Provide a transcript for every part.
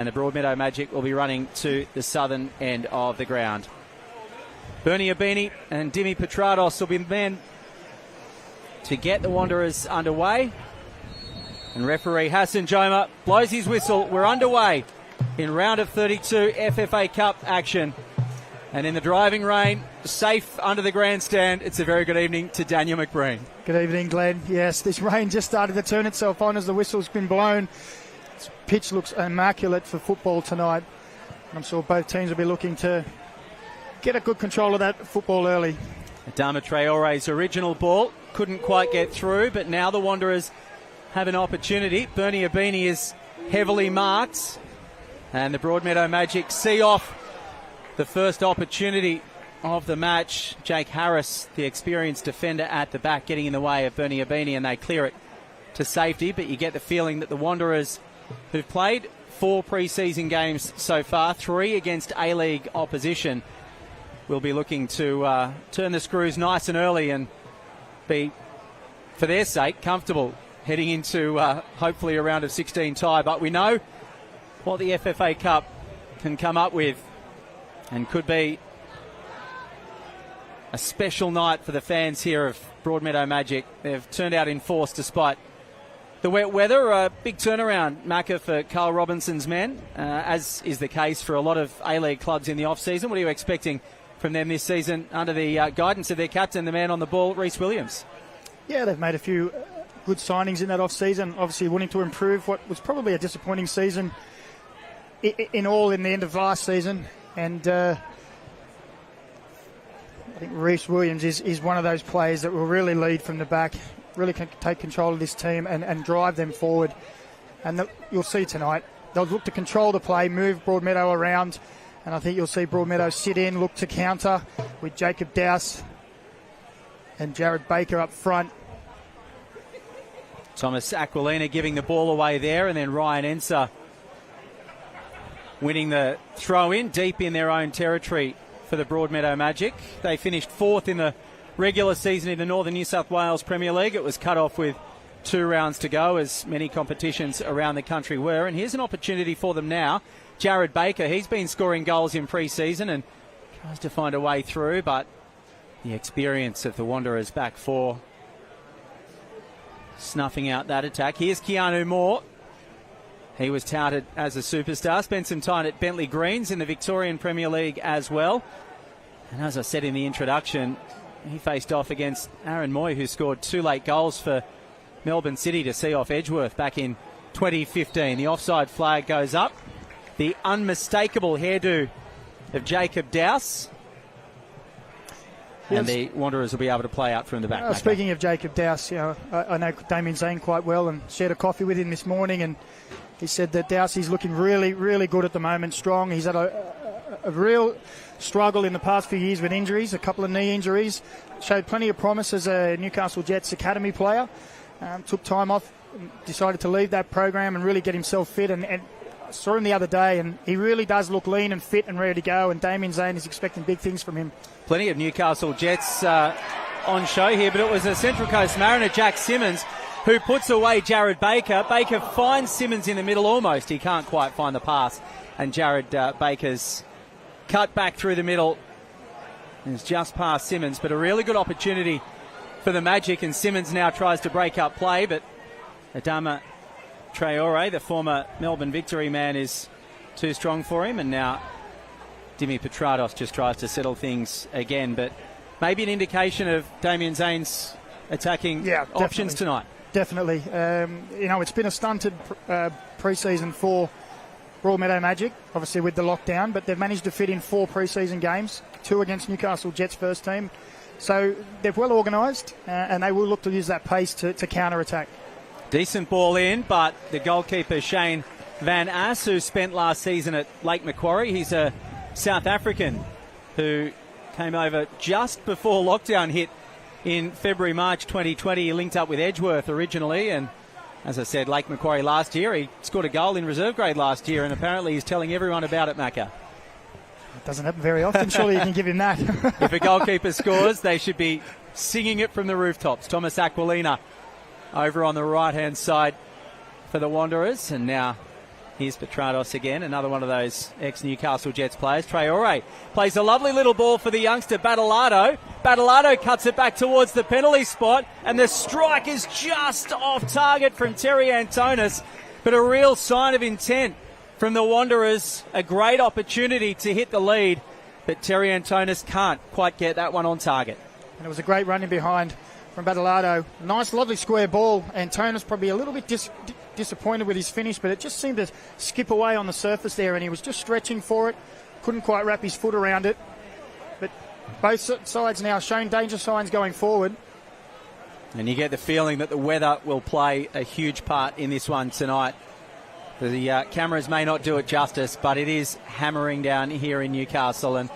And the Broadmeadow Magic will be running to the southern end of the ground. Bernie Abini and Dimi Petrados will be the men to get the Wanderers underway. And referee Hassan Joma blows his whistle. We're underway in round of 32 FFA Cup action. And in the driving rain, safe under the grandstand, it's a very good evening to Daniel McBreen. Good evening, Glenn. Yes, this rain just started to turn itself on as the whistle's been blown. This pitch looks immaculate for football tonight. I'm sure both teams will be looking to get a good control of that football early. Adama Traore's original ball couldn't quite get through, but now the Wanderers have an opportunity. Bernie Abini is heavily marked, and the Broadmeadow Magic see off the first opportunity of the match. Jake Harris, the experienced defender at the back, getting in the way of Bernie Abini, and they clear it to safety. But you get the feeling that the Wanderers, who've played 4 pre-season games so far, 3 against A-League opposition, will be looking to turn the screws nice and early and be, for their sake, comfortable heading into hopefully a round of 16 tie. But we know what the FFA Cup can come up with, and could be a special night for the fans here of Broadmeadow Magic. They've turned out in force despite the wet weather. A big turnaround, Macca, for Carl Robinson's men, as is the case for a lot of A-League clubs in the off-season. What are you expecting from them this season under the guidance of their captain, the man on the ball, Rhys Williams? Yeah, they've made a few good signings in that off-season, obviously wanting to improve what was probably a disappointing season in the end of last season. And I think Rhys Williams is one of those players that will really lead from the back, really can take control of this team and drive them forward. And you'll see tonight, they'll look to control the play, move Broadmeadow around, and I think you'll see Broadmeadow sit in, look to counter with Jacob Dowse and Jared Baker up front. Thomas Aquilina giving the ball away there, and then Ryan Enser winning the throw-in deep in their own territory for the Broadmeadow Magic. They finished 4th in the regular season in the Northern New South Wales Premier League. It was cut off with 2 rounds to go, as many competitions around the country were. And here's an opportunity for them now. Jared Baker, he's been scoring goals in pre-season and tries to find a way through, but the experience of the Wanderers back 4 snuffing out that attack. Here's Keanu Moore. He was touted as a superstar, spent some time at Bentley Greens in the Victorian Premier League as well. And as I said in the introduction, he faced off against Aaron Moy, who scored 2 late goals for Melbourne City to see off Edgeworth back in 2015. The offside flag goes up. The unmistakable hairdo of Jacob Dowse. And the Wanderers will be able to play out from the back. Speaking of Jacob Dowse, I know Damien Zane quite well and shared a coffee with him this morning, and he said that Dowse is looking really, really good at the moment, strong. He's had a real struggle in the past few years with injuries, a couple of knee injuries. Showed plenty of promise as a Newcastle Jets academy player. Took time off, decided to leave that program and really get himself fit. And I saw him the other day, and he really does look lean and fit and ready to go. And Damien Zane is expecting big things from him. Plenty of Newcastle Jets on show here, but it was a Central Coast Mariner, Jack Simmons, who puts away Jared Baker. Baker finds Simmons in the middle almost. He can't quite find the pass. And Jared Baker's cut back through the middle is just past Simmons, but a really good opportunity for the Magic, and Simmons now tries to break up play, but Adama Traore, the former Melbourne Victory man, is too strong for him, and now Dimi Petrados just tries to settle things again, but maybe an indication of Damien Zane's attacking options tonight. Definitely. It's been a stunted pre-season for Broadmeadow Magic, obviously with the lockdown, but they've managed to fit in 4 pre-season games, 2 against Newcastle Jets first team. So they're well organised, and they will look to use that pace to counter-attack. Decent ball in, but the goalkeeper, Shane Van Ass, who spent last season at Lake Macquarie, he's a South African who came over just before lockdown hit in February, March 2020. He linked up with Edgeworth originally, and as I said, Lake Macquarie last year. He scored a goal in reserve grade last year, and apparently he's telling everyone about it, Macca. It doesn't happen very often. Surely you can give him that. If a goalkeeper scores, they should be singing it from the rooftops. Thomas Aquilina over on the right-hand side for the Wanderers, and now Here's Petrados again, another one of those ex-Newcastle Jets players. Traore plays a lovely little ball for the youngster Battleado. Battleado cuts it back towards the penalty spot, and the strike is just off target from Terry Antonis, but a real sign of intent from the Wanderers. A great opportunity to hit the lead, but Terry Antonis can't quite get that one on target. And it was a great run in behind from Battleado. Nice, lovely square ball. Antonis probably a little bit disappointed with his finish, but it just seemed to skip away on the surface there, and he was just stretching for it. Couldn't quite wrap his foot around it. But both sides now showing danger signs going forward. And you get the feeling that the weather will play a huge part in this one tonight. The cameras may not do it justice, but it is hammering down here in Newcastle, and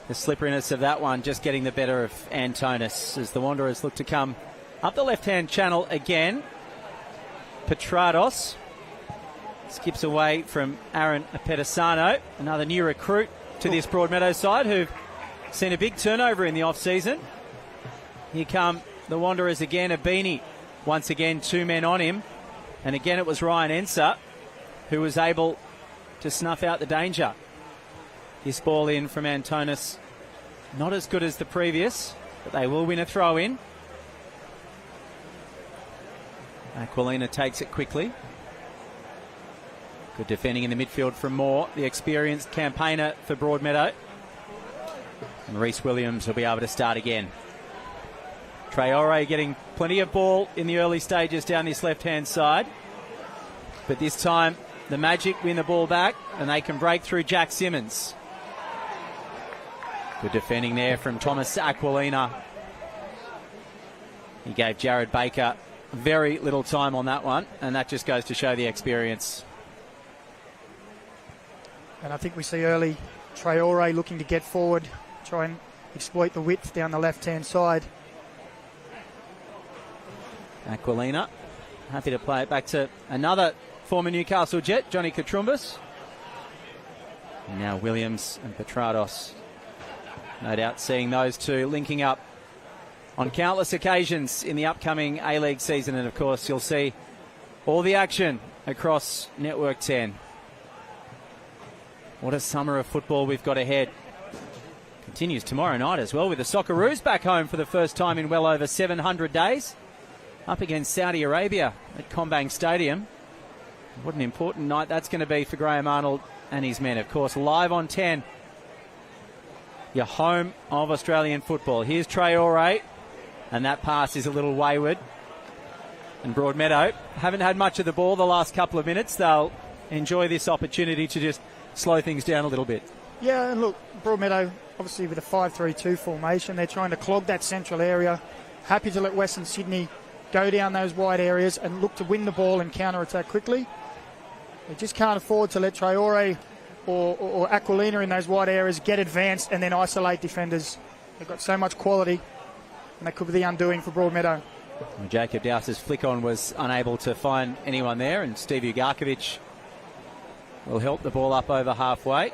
the slipperiness of that one just getting the better of Antonis as the Wanderers look to come up the left-hand channel again. Petrados skips away from Aaron Apetesano, another new recruit to this Broadmeadow side who've seen a big turnover in the off-season. Here come the Wanderers again. Abini, once again, 2 men on him. And again, it was Ryan Enser who was able to snuff out the danger. This ball in from Antonis, not as good as the previous, but they will win a throw-in. Aquilina takes it quickly. Good defending in the midfield from Moore, the experienced campaigner for Broadmeadow. And Reece Williams will be able to start again. Traore getting plenty of ball in the early stages down this left-hand side. But this time, the Magic win the ball back, and they can break through Jack Simmons. Good defending there from Thomas Aquilina. He gave Jared Baker very little time on that one, and that just goes to show the experience. And I think we see early Traore looking to get forward, try and exploit the width down the left-hand side. Aquilina happy to play it back to another former Newcastle Jet, Johnny Katrumbis. And now Williams and Petrados. No doubt seeing those two linking up on countless occasions in the upcoming A-League season. And, of course, you'll see all the action across Network 10. What a summer of football we've got ahead. Continues tomorrow night as well with the Socceroos back home for the first time in well over 700 days. Up against Saudi Arabia at Combang Stadium. What an important night that's going to be for Graham Arnold and his men. Of course, live on 10. Your home of Australian football. Here's Traore. And that pass is a little wayward. And Broadmeadow haven't had much of the ball the last couple of minutes. They'll enjoy this opportunity to just slow things down a little bit. Yeah, and look, Broadmeadow, obviously with a 5-3-2 formation, they're trying to clog that central area. Happy to let Western Sydney go down those wide areas and look to win the ball and counter-attack quickly. They just can't afford to let Traore or Aquilina in those wide areas get advanced and then isolate defenders. They've got so much quality, and that could be the undoing for Broadmeadow. Well, Jacob Dowse's flick on was unable to find anyone there, and Steve Ugarkovic will help the ball up over halfway.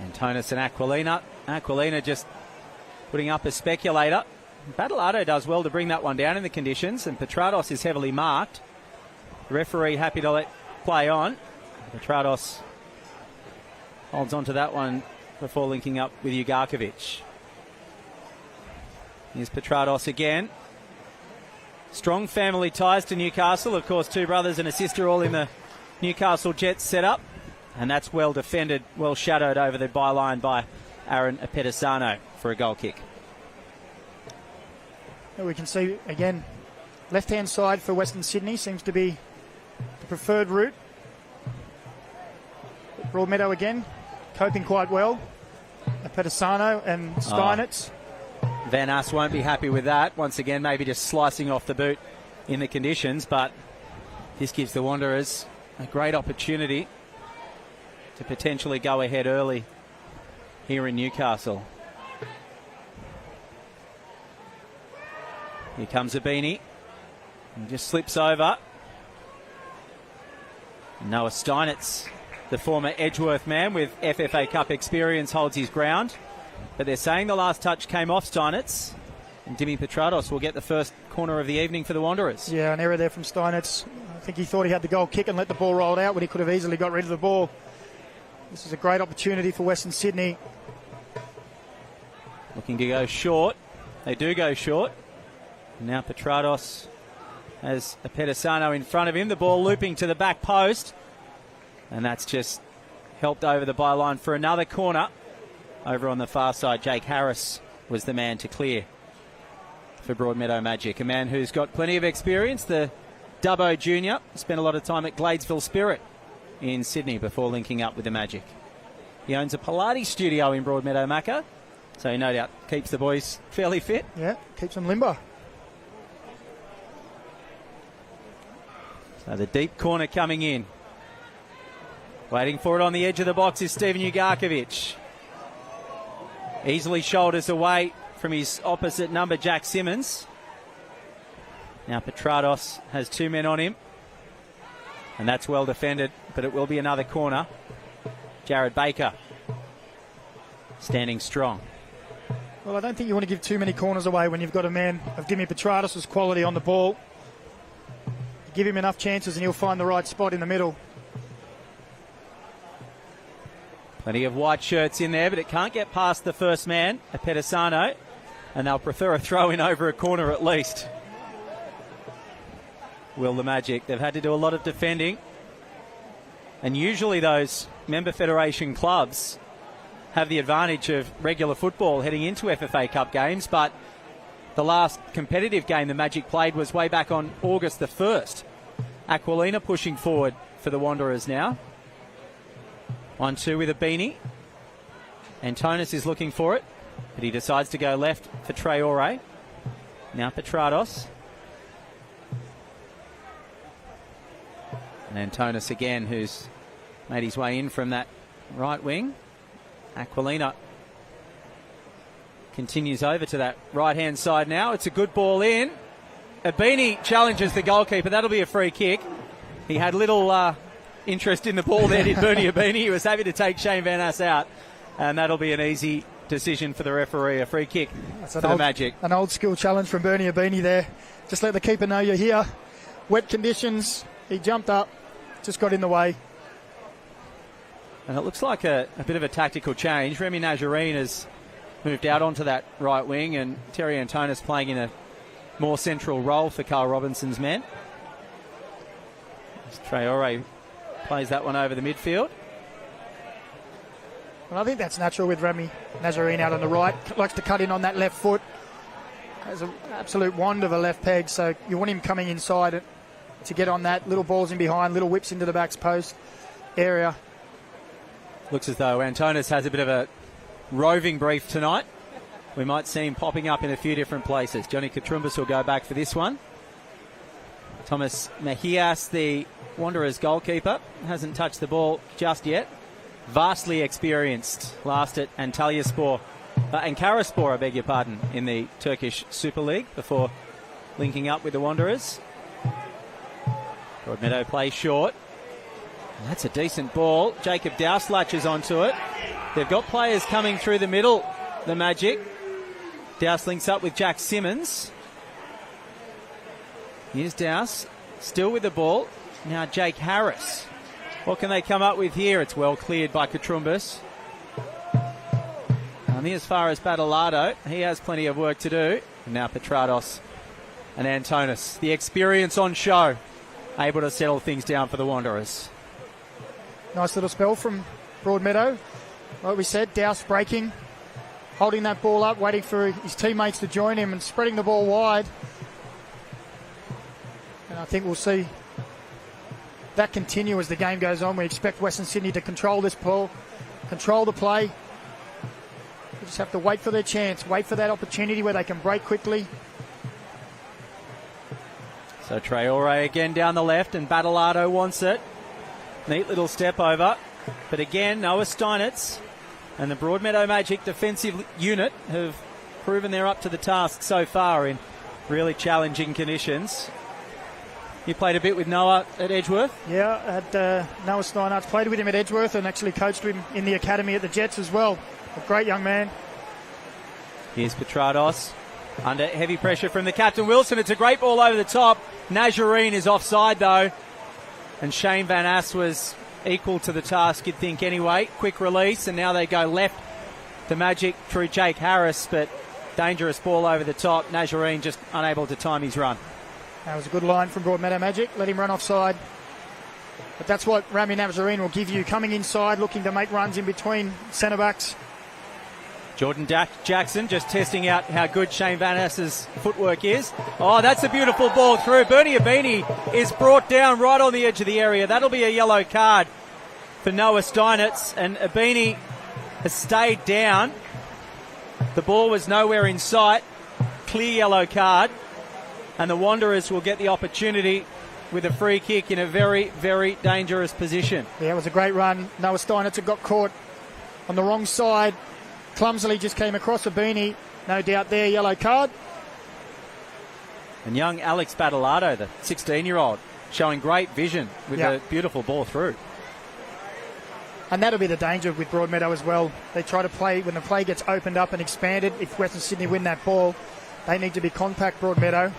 Antonis and Aquilina. Aquilina just putting up a speculator. Battleado does well to bring that one down in the conditions, and Petrados is heavily marked. The referee happy to let play on. Petrados holds on to that one before linking up with Ugarkovic. Here's Petrados again. Strong family ties to Newcastle. Of course, 2 brothers and a sister all in the Newcastle Jets setup. And that's well defended, well shadowed over the byline by Aaron Apetesano for a goal kick. We can see, again, left-hand side for Western Sydney seems to be the preferred route. Broadmeadow again, coping quite well. Apetesano and Steinitz. Van Ass won't be happy with that. Once again, maybe just slicing off the boot in the conditions, but this gives the Wanderers a great opportunity to potentially go ahead early here in Newcastle. Here comes Abini. And just slips over. Noah Steinitz, the former Edgeworth man with FFA Cup experience, holds his ground. But they're saying the last touch came off Steinitz. And Dimi Petrados will get the first corner of the evening for the Wanderers. Yeah, an error there from Steinitz. I think he thought he had the goal kick and let the ball roll out when he could have easily got rid of the ball. This is a great opportunity for Western Sydney. Looking to go short. They do go short. Now Petrados has a Pedisano in front of him. The ball looping to the back post. And that's just helped over the byline for another corner. Over on the far side, Jake Harris was the man to clear for Broadmeadow Magic. A man who's got plenty of experience. The Dubbo Junior spent a lot of time at Gladesville Spirit in Sydney before linking up with the Magic. He owns a Pilates studio in Broadmeadow, Macca, so he no doubt keeps the boys fairly fit. Yeah, keeps them limber. So the deep corner coming in. Waiting for it on the edge of the box is Steven Ugarkovic. Easily shoulders away from his opposite number, Jack Simmons. Now Petrados has two men on him. And that's well defended, but it will be another corner. Jared Baker standing strong. Well, I don't think you want to give too many corners away when you've got a man of Jimmy Petrados' quality on the ball. Give him enough chances and he'll find the right spot in the middle. Plenty of white shirts in there, but it can't get past the first man, a Pedisano, and they'll prefer a throw in over a corner at least. Will the Magic. They've had to do a lot of defending. And usually those member federation clubs have the advantage of regular football heading into FFA Cup games, but the last competitive game the Magic played was way back on August the 1st. Aquilina pushing forward for the Wanderers now. 1-2 with a beanie. Antonis is looking for it, but he decides to go left for Traore. Now Petrados. And Antonis again, who's made his way in from that right wing. Aquilina continues over to that right-hand side now. It's a good ball in. Abini challenges the goalkeeper. That'll be a free kick. He had little interest in the ball there, did Bernie Abini. He was happy to take Shane Van Ass out. And that'll be an easy decision for the referee. A free kick for the Magic. An old school challenge from Bernie Abini there. Just let the keeper know you're here. Wet conditions. He jumped up. Just got in the way. And it looks like a bit of a tactical change. Remy Nazarene has moved out onto that right wing, and Terry Antonis playing in a more central role for Carl Robinson's men. As Traore plays that one over the midfield. Well, I think that's natural with Remy Nazarene out on the right. Likes to cut in on that left foot. Has an absolute wand of a left peg, so you want him coming inside to get on that. Little balls in behind, little whips into the backs post area. Looks as though Antonis has a bit of a roving brief tonight. We might see him popping up in a few different places. Johnny Katrumbis will go back for this one. Thomas Mejias, the Wanderers goalkeeper, hasn't touched the ball just yet. Vastly experienced last at Antalyaspor, Ankaraspor, I beg your pardon, in the Turkish Super League before linking up with the Wanderers. Broadmeadow plays short. And that's a decent ball. Jacob Douse latches onto it. They've got players coming through the middle, the Magic. Douse links up with Jack Simmons. Here's Douse, still with the ball. Now Jake Harris. What can they come up with here? It's well cleared by Katrumbis. Only as far as Badalado. He has plenty of work to do. And now Petrados and Antonis. The experience on show. Able to settle things down for the Wanderers. Nice little spell from Broadmeadow. Like we said, Douse breaking, holding that ball up, waiting for his teammates to join him and spreading the ball wide. And I think we'll see that continue as the game goes on. We expect Western Sydney to control this ball, control the play. We just have to wait for their chance, wait for that opportunity where they can break quickly. So Traore again down the left, and Badalado wants it. Neat little step over. But again, Noah Steinitz and the Broadmeadow Magic defensive unit have proven they're up to the task so far in really challenging conditions. You played a bit with Noah at Edgeworth? Yeah, I had Noah Steinitz, played with him at Edgeworth and actually coached him in the academy at the Jets as well. A great young man. Here's Petrados. Under heavy pressure from the captain Wilson. It's a great ball over the top. Nazarene is offside though. And Shane Van Ass was equal to the task, you'd think anyway. Quick release, and now they go left. The Magic through Jake Harris, but dangerous ball over the top. Nazarene just unable to time his run. That was a good line from Broadmeadow Magic. Let him run offside. But that's what Rami Nazarene will give you. Coming inside, looking to make runs in between centre backs. Jordan Jackson just testing out how good Shane Van Ass's footwork is. Oh, that's a beautiful ball through. Bernie Abini is brought down right on the edge of the area. That'll be a yellow card for Noah Steinitz, and Abini has stayed down. The ball was nowhere in sight. Clear yellow card. And the Wanderers will get the opportunity with a free kick in a very, very dangerous position. Yeah, it was a great run. Noah Steinitz had got caught on the wrong side. Clumsily just came across Abini. No doubt there, yellow card. And young Alex Battolado, the 16-year-old, showing great vision with a beautiful ball through. And that'll be the danger with Broadmeadow as well. They try to play, when the play gets opened up and expanded, if Western Sydney win that ball, they need to be compact, Broadmeadow.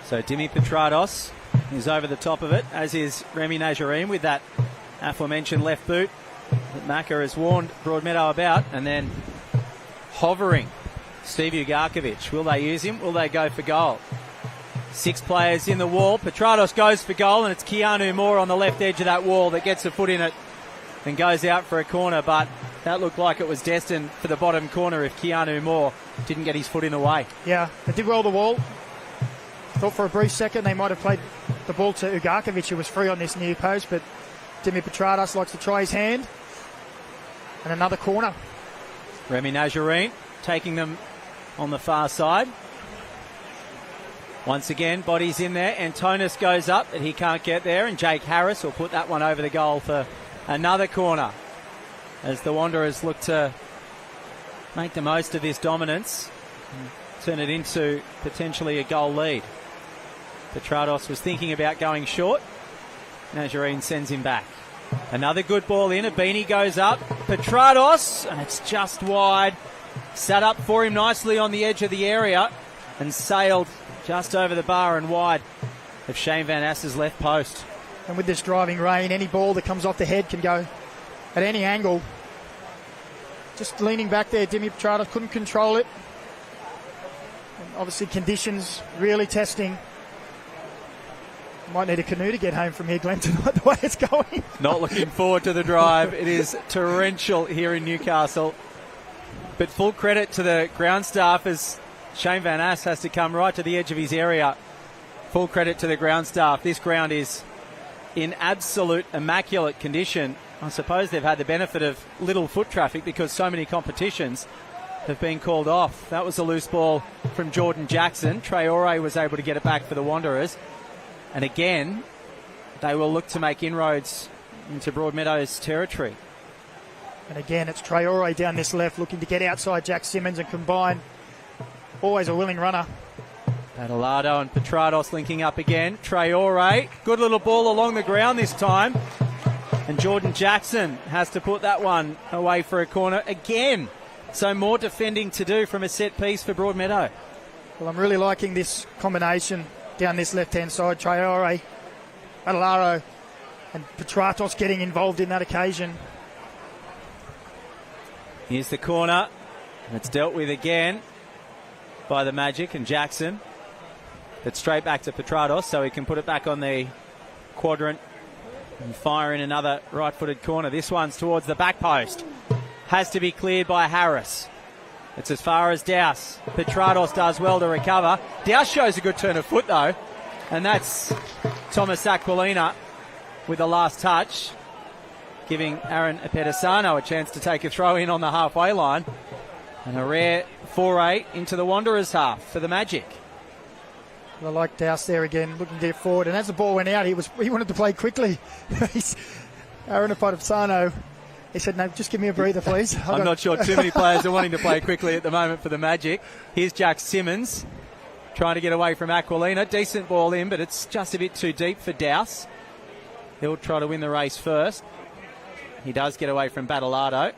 So Dimi Petrados is over the top of it, as is Remy Nazarene with that aforementioned left boot that Macca has warned Broadmeadow about. And then hovering Steve Ugarkovic. Will they use him? Will they go for goal? 6 players in the wall. Petrados goes for goal, and it's Keanu Moore on the left edge of that wall that gets a foot in it and goes out for a corner. But that looked like it was destined for the bottom corner if Keanu Moore didn't get his foot in the way. Yeah, they did roll the wall. Thought for a brief second they might have played the ball to Ugarkovic, who was free on this near post, but Dimi Petrados likes to try his hand. And another corner. Remy Nazarene taking them on the far side. Once again, bodies in there. Antonis goes up, but he can't get there. And Jake Harris will put that one over the goal for another corner, as the Wanderers look to make the most of this dominance and turn it into potentially a goal lead. Petrados was thinking about going short. Nazarene sends him back. Another good ball in. Abini goes up. Petrados, and it's just wide. Sat up for him nicely on the edge of the area and sailed just over the bar and wide of Shane Van Ass's left post. And with this driving rain, any ball that comes off the head can go at any angle. Just leaning back there, Dimi Petrados couldn't control it. And obviously conditions really testing. Might need a canoe to get home from here, Glenn, tonight, the way it's going. Not looking forward to the drive. It is torrential here in Newcastle. But full credit to the ground staff, as Shane Van Ass has to come right to the edge of his area. Full credit to the ground staff. This ground is in absolute immaculate condition. I suppose they've had the benefit of little foot traffic because so many competitions have been called off. That was a loose ball from Jordan Jackson. Traore was able to get it back for the Wanderers. And again, they will look to make inroads into Broadmeadow's territory. And again, it's Traore down this left, looking to get outside Jack Simmons and combine. Always a willing runner. Battolado and Petrados linking up again. Traore, good little ball along the ground this time. And Jordan Jackson has to put that one away for a corner again. So more defending to do from a set piece for Broadmeadow. Well, I'm really liking this combination down this left-hand side. Traore, Battolado and Petrados getting involved in that occasion. Here's the corner. And it's dealt with again by the Magic and Jackson. But straight back to Petrados so he can put it back on the quadrant and fire in another right-footed corner. This one's towards the back post. Has to be cleared by Harris. It's as far as Douse. Petrados does well to recover. Douse shows a good turn of foot though. And that's Thomas Aquilina with the last touch, giving Aaron Apedesano a chance to take a throw in on the halfway line. And a rare foray into the Wanderers half for the Magic. Well, I like Douse there again, looking to get forward. And as the ball went out, he wanted to play quickly. Aaron Apedesano, he said, no, just give me a breather, please. I'm not sure too many players are wanting to play quickly at the moment for the Magic. Here's Jack Simmons trying to get away from Aquilina. Decent ball in, but it's just a bit too deep for Douse. He'll try to win the race first. He does get away from Battolado.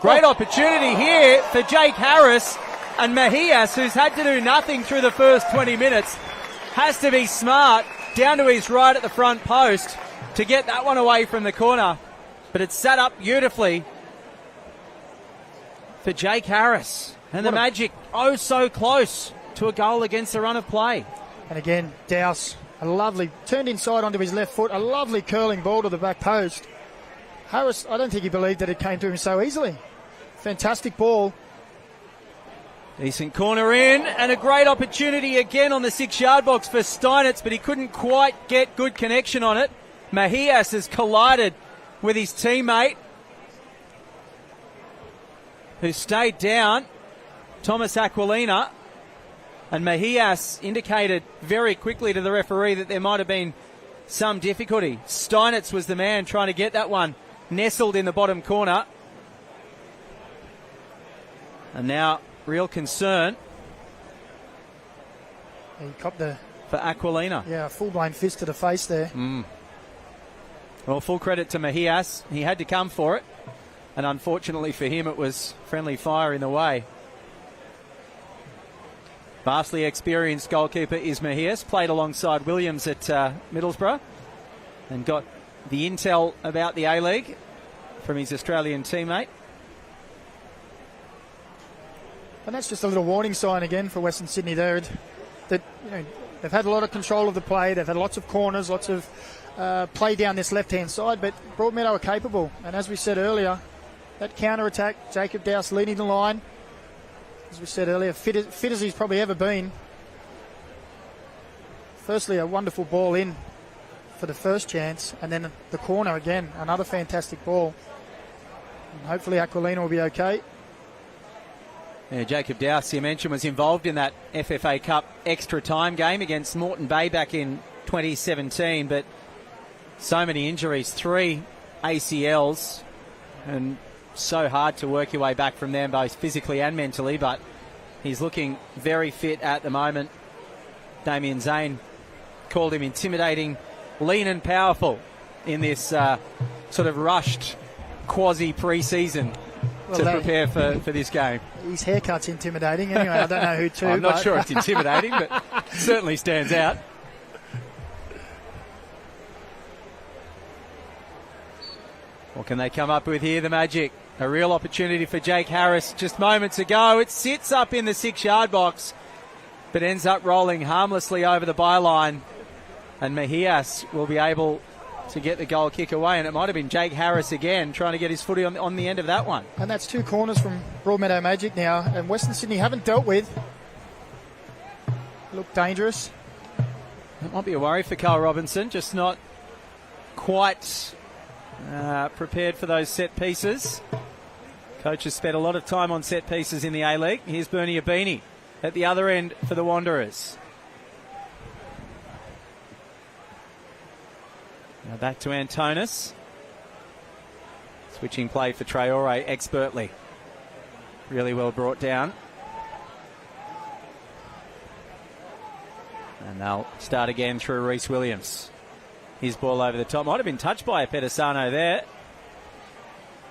Great opportunity here for Jake Harris, and Mejias, who's had to do nothing through the first 20 minutes, has to be smart down to his right at the front post to get that one away from the corner. But it's set up beautifully for Jake Harris. And the Magic, oh so close to a goal against the run of play. And again, Dowse, a lovely, turned inside onto his left foot, a lovely curling ball to the back post. Harris, I don't think he believed that it came to him so easily. Fantastic ball. Decent corner in, and a great opportunity again on the 6-yard box for Steinitz, but he couldn't quite get good connection on it. Mejias has collided with his teammate, who stayed down, Thomas Aquilina, and Mejias indicated very quickly to the referee that there might have been some difficulty. Steinitz was the man trying to get that one nestled in the bottom corner. And now real concern He copped the for Aquilina. Yeah, full-blown fist to the face there. Well, full credit to Mejias. He had to come for it. And unfortunately for him, it was friendly fire in the way. Vastly experienced goalkeeper is Mejias. Played alongside Williams at Middlesbrough. And got the intel about the A-League from his Australian teammate. And that's just a little warning sign again for Western Sydney there. That, you know, they've had a lot of control of the play. They've had lots of corners, lots of play down this left-hand side. But Broadmeadow are capable. And as we said earlier, that counter-attack, Jacob Dowse leading the line. As we said earlier, fit as he's probably ever been. Firstly, a wonderful ball in for the first chance. And then the corner again, another fantastic ball. And hopefully Aquilina will be okay. Yeah, Jacob Dowse, you mentioned, was involved in that FFA Cup extra time game against Moreton Bay back in 2017, but so many injuries, 3 ACLs, and so hard to work your way back from them, both physically and mentally, but he's looking very fit at the moment. Damien Zane called him intimidating, lean and powerful in this sort of rushed quasi-pre-season to prepare for this game. His haircut's intimidating. Anyway, I don't know who to. I'm not sure it's intimidating, but it certainly stands out. What can they come up with here, the Magic? A real opportunity for Jake Harris just moments ago. It sits up in the 6-yard box, but ends up rolling harmlessly over the byline. And Mejias will be able to get the goal kick away, and it might have been Jake Harris again trying to get his footy on the end of that one. And that's 2 corners from Broadmeadow Magic now, and Western Sydney haven't dealt with. Look dangerous. That might be a worry for Carl Robinson, just not quite prepared for those set pieces. Coach has spent a lot of time on set pieces in the A-League. Here's Bernie Abini at the other end for the Wanderers. Now back to Antonis. Switching play for Traore expertly. Really well brought down. And they'll start again through Reece Williams. His ball over the top. Might have been touched by Epedisano there.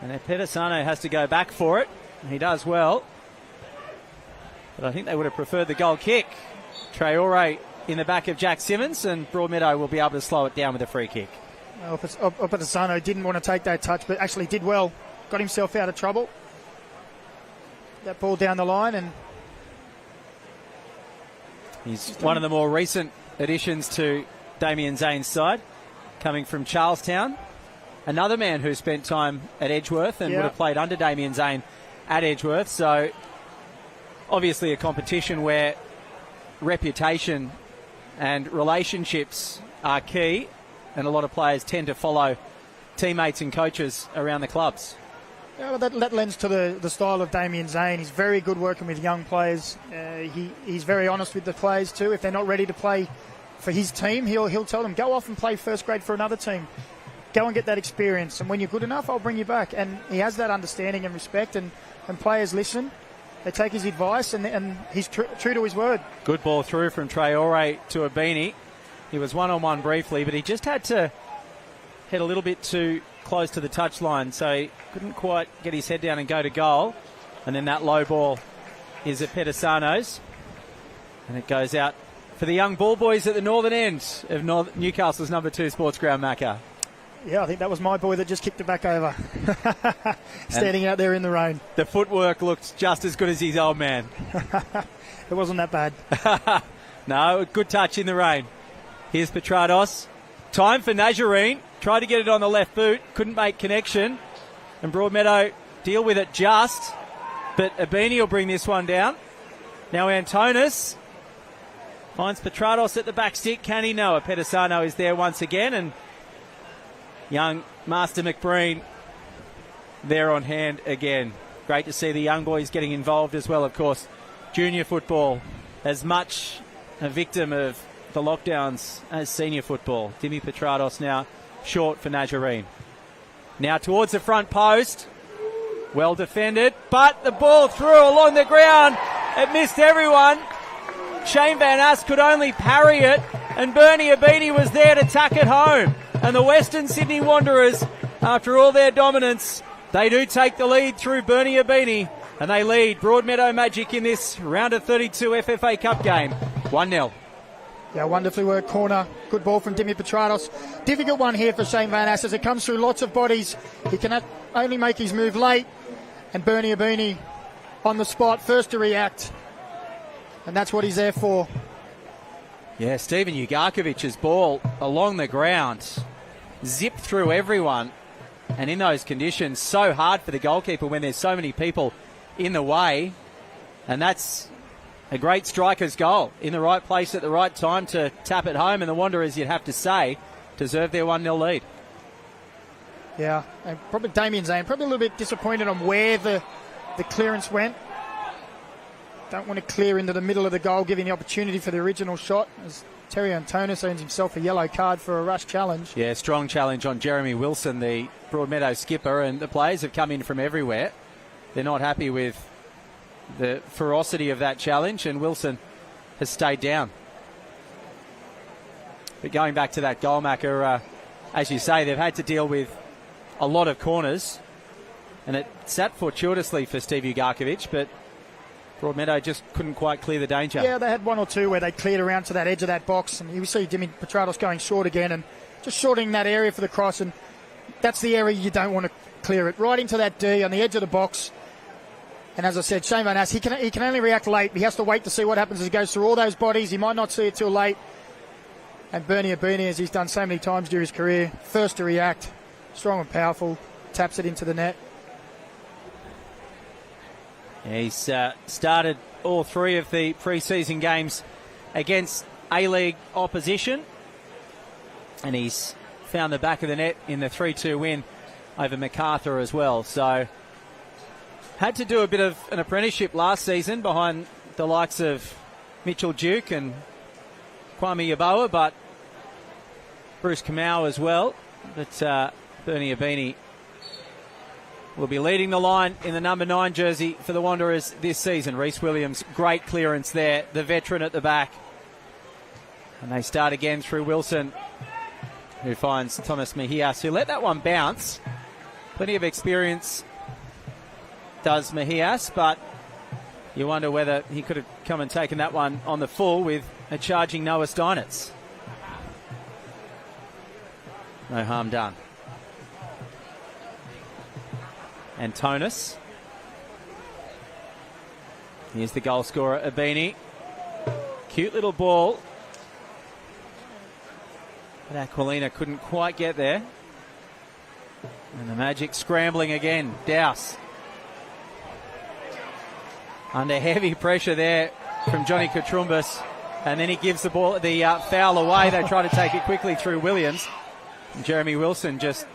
And Epedisano has to go back for it. He does well. But I think they would have preferred the goal kick. Traore in the back of Jack Simmons, and Broadmeadow will be able to slow it down with a free kick. Epedisano didn't want to take that touch, but actually did well. Got himself out of trouble. That ball down the line, and he's one of the more recent additions to Damien Zane's side, coming from Charlestown. Another man who spent time at Edgeworth and would have played under Damien Zane at Edgeworth. So obviously a competition where reputation and relationships are key, and a lot of players tend to follow teammates and coaches around the clubs. Yeah, well, that lends to the style of Damien Zane. He's very good working with young players. He's very honest with the players too. If they're not ready to play for his team, he'll tell them, go off and play first grade for another team. Go and get that experience, and when you're good enough, I'll bring you back. And he has that understanding and respect, and players listen. They take his advice, and he's true to his word. Good ball through from Traore to Abini. He was one-on-one briefly, but he just had to head a little bit too close to the touchline, so he couldn't quite get his head down and go to goal. And then that low ball is at Pedisano's, and it goes out for the young ball boys at the northern end of Newcastle's number 2 sports ground, Macca. Yeah, I think that was my boy that just kicked it back over. Standing out there in the rain. The footwork looked just as good as his old man. It wasn't that bad. No, good touch in the rain. Here's Petrados. Time for Nazarene. Tried to get it on the left boot. Couldn't make connection. And Broadmeadow deal with it just. But Abini will bring this one down. Now Antonis finds Petrados at the back stick. Can he? No. Pedisano is there once again. And young Master McBreen there on hand again. Great to see the young boys getting involved as well, of course. Junior football, as much a victim of the lockdowns as senior football. Timmy Petrados now short for Nazarene. Now towards the front post. Well defended, but the ball through along the ground. It missed everyone. Shane Van Ask could only parry it, and Bernie Abini was there to tuck it home. And the Western Sydney Wanderers, after all their dominance, they do take the lead through Bernie Abini, and they lead Broadmeadow Magic in this round of 32 FFA Cup game, 1-0. Yeah, wonderfully worked corner. Good ball from Dimi Petrados. Difficult one here for Shane Van Ass as it comes through lots of bodies. He can only make his move late, and Bernie Abini on the spot, first to react, and that's what he's there for. Yeah, Steven Ugarkovic's ball along the ground, zipped through everyone, and in those conditions, so hard for the goalkeeper when there's so many people in the way, and that's a great striker's goal, in the right place at the right time to tap it home, and the Wanderers, you'd have to say, deserve their 1-0 lead. Yeah, and probably Damien Zane, probably a little bit disappointed on where the clearance went. Don't want to clear into the middle of the goal, giving the opportunity for the original shot, as Terry Antonis earns himself a yellow card for a rush challenge. Yeah, strong challenge on Jeremy Wilson, the Broadmeadow skipper, and the players have come in from everywhere. They're not happy with the ferocity of that challenge, and Wilson has stayed down. But going back to that goal, Macca, as you say, they've had to deal with a lot of corners, and it sat fortuitously for Steve Ugarkovic, but Broadmeadow just couldn't quite clear the danger. Yeah, they had one or two where they cleared around to that edge of that box, and you see Dimi Petrados going short again and just shorting that area for the cross, and that's the area you don't want to clear it. Right into that D on the edge of the box. And as I said, Shane Van Ass, he can only react late. He has to wait to see what happens as he goes through all those bodies. He might not see it till late. And Bernie Abini, as he's done so many times during his career, first to react, strong and powerful, taps it into the net. He's started all 3 of the pre-season games against A-League opposition, and he's found the back of the net in the 3-2 win over MacArthur as well. So had to do a bit of an apprenticeship last season behind the likes of Mitchell Duke and Kwame Yaboa, but Bruce Kamau as well. But Bernie Abini will be leading the line in the number 9 jersey for the Wanderers this season. Reece Williams, great clearance there, the veteran at the back. And they start again through Wilson, who finds Thomas Mejias, who let that one bounce. Plenty of experience does Mejias, but you wonder whether he could have come and taken that one on the full with a charging Noah Steinitz. No harm done. Antonis. Here's the goal scorer, Abini. Cute little ball. But Aquilina couldn't quite get there. And the Magic scrambling again. Douse. Under heavy pressure there from Johnny Katrumbas. And then he gives the ball, the foul away. They try to take it quickly through Williams. And Jeremy Wilson just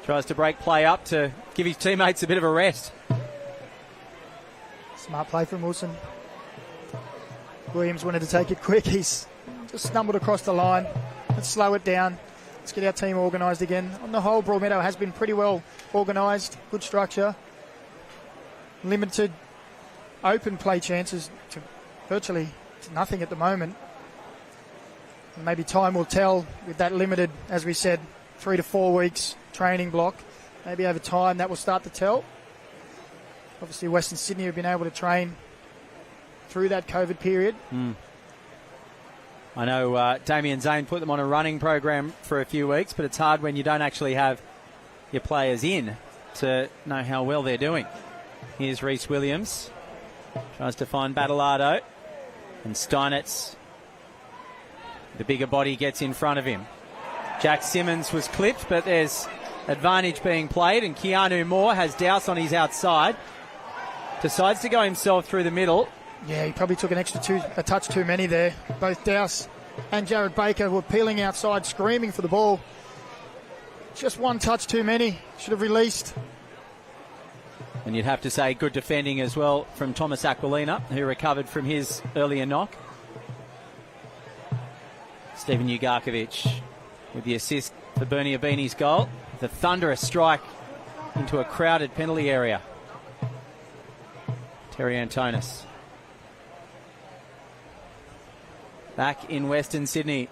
tries to break play up to give his teammates a bit of a rest. Smart play from Wilson. Williams wanted to take it quick. He's just stumbled across the line. Let's slow it down. Let's get our team organised again. On the whole, Broadmeadow has been pretty well organised. Good structure. Limited open play chances to virtually nothing at the moment. And maybe time will tell with that limited, as we said, 3 to 4 weeks training block. Maybe over time that will start to tell. Obviously Western Sydney have been able to train through that COVID period. I know Damien Zane put them on a running program for a few weeks, but it's hard when you don't actually have your players in to know how well they're doing. Here's Reece Williams. Tries to find Battleardo. And Steinitz, the bigger body, gets in front of him. Jack Simmons was clipped, but there's advantage being played, and Keanu Moore has Dowse on his outside. Decides to go himself through the middle. Yeah, he probably took a touch too many there. Both Dowse and Jared Baker were peeling outside, screaming for the ball. Just one touch too many. Should have released. And you'd have to say good defending as well from Thomas Aquilina, who recovered from his earlier knock. Stephen Ugarkovic with the assist for Bernie Abini's goal. The thunderous strike into a crowded penalty area. Terry Antonis. Back in Western Sydney,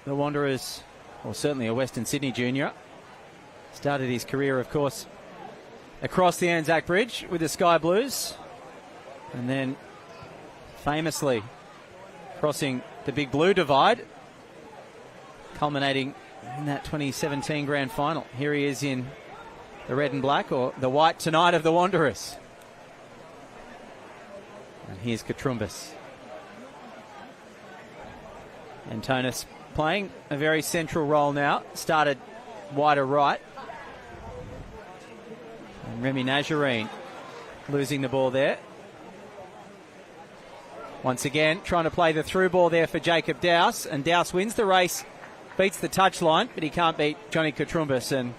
the Wanderers, or certainly a Western Sydney junior, started his career, of course, across the Anzac Bridge with the Sky Blues, and then famously crossing the Big Blue Divide, culminating in that 2017 Grand Final. Here he is in the red and black, or the white tonight, of the Wanderers. And here's Katrumbas. Antonis playing a very central role now. Started wider right. And Remy Nazarene losing the ball there. Once again, trying to play the through ball there for Jacob Dowse. And Dowse wins the race, beats the touchline, but he can't beat Johnny Katrumbas. And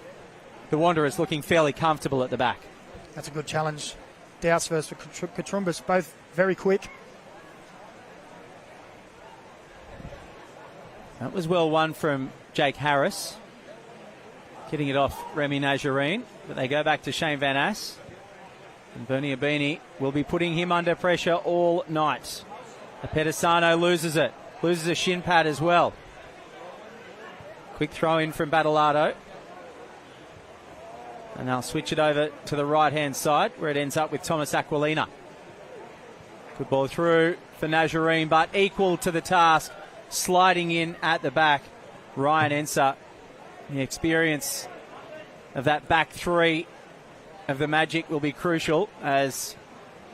the Wanderers looking fairly comfortable at the back. That's a good challenge. Dowse versus Katrumbas, both very quick. That was well won from Jake Harris, getting it off Remy Nazarene, but they go back to Shane Van Ass. And Bernie Abini will be putting him under pressure all night. Apedisano loses it, loses a shin pad as well. Quick throw in from Battleardo. And they'll switch it over to the right-hand side, where it ends up with Thomas Aquilina. Good ball through for Nazarene, but equal to the task. Sliding in at the back, Ryan Enser. The experience of that back three of the Magic will be crucial as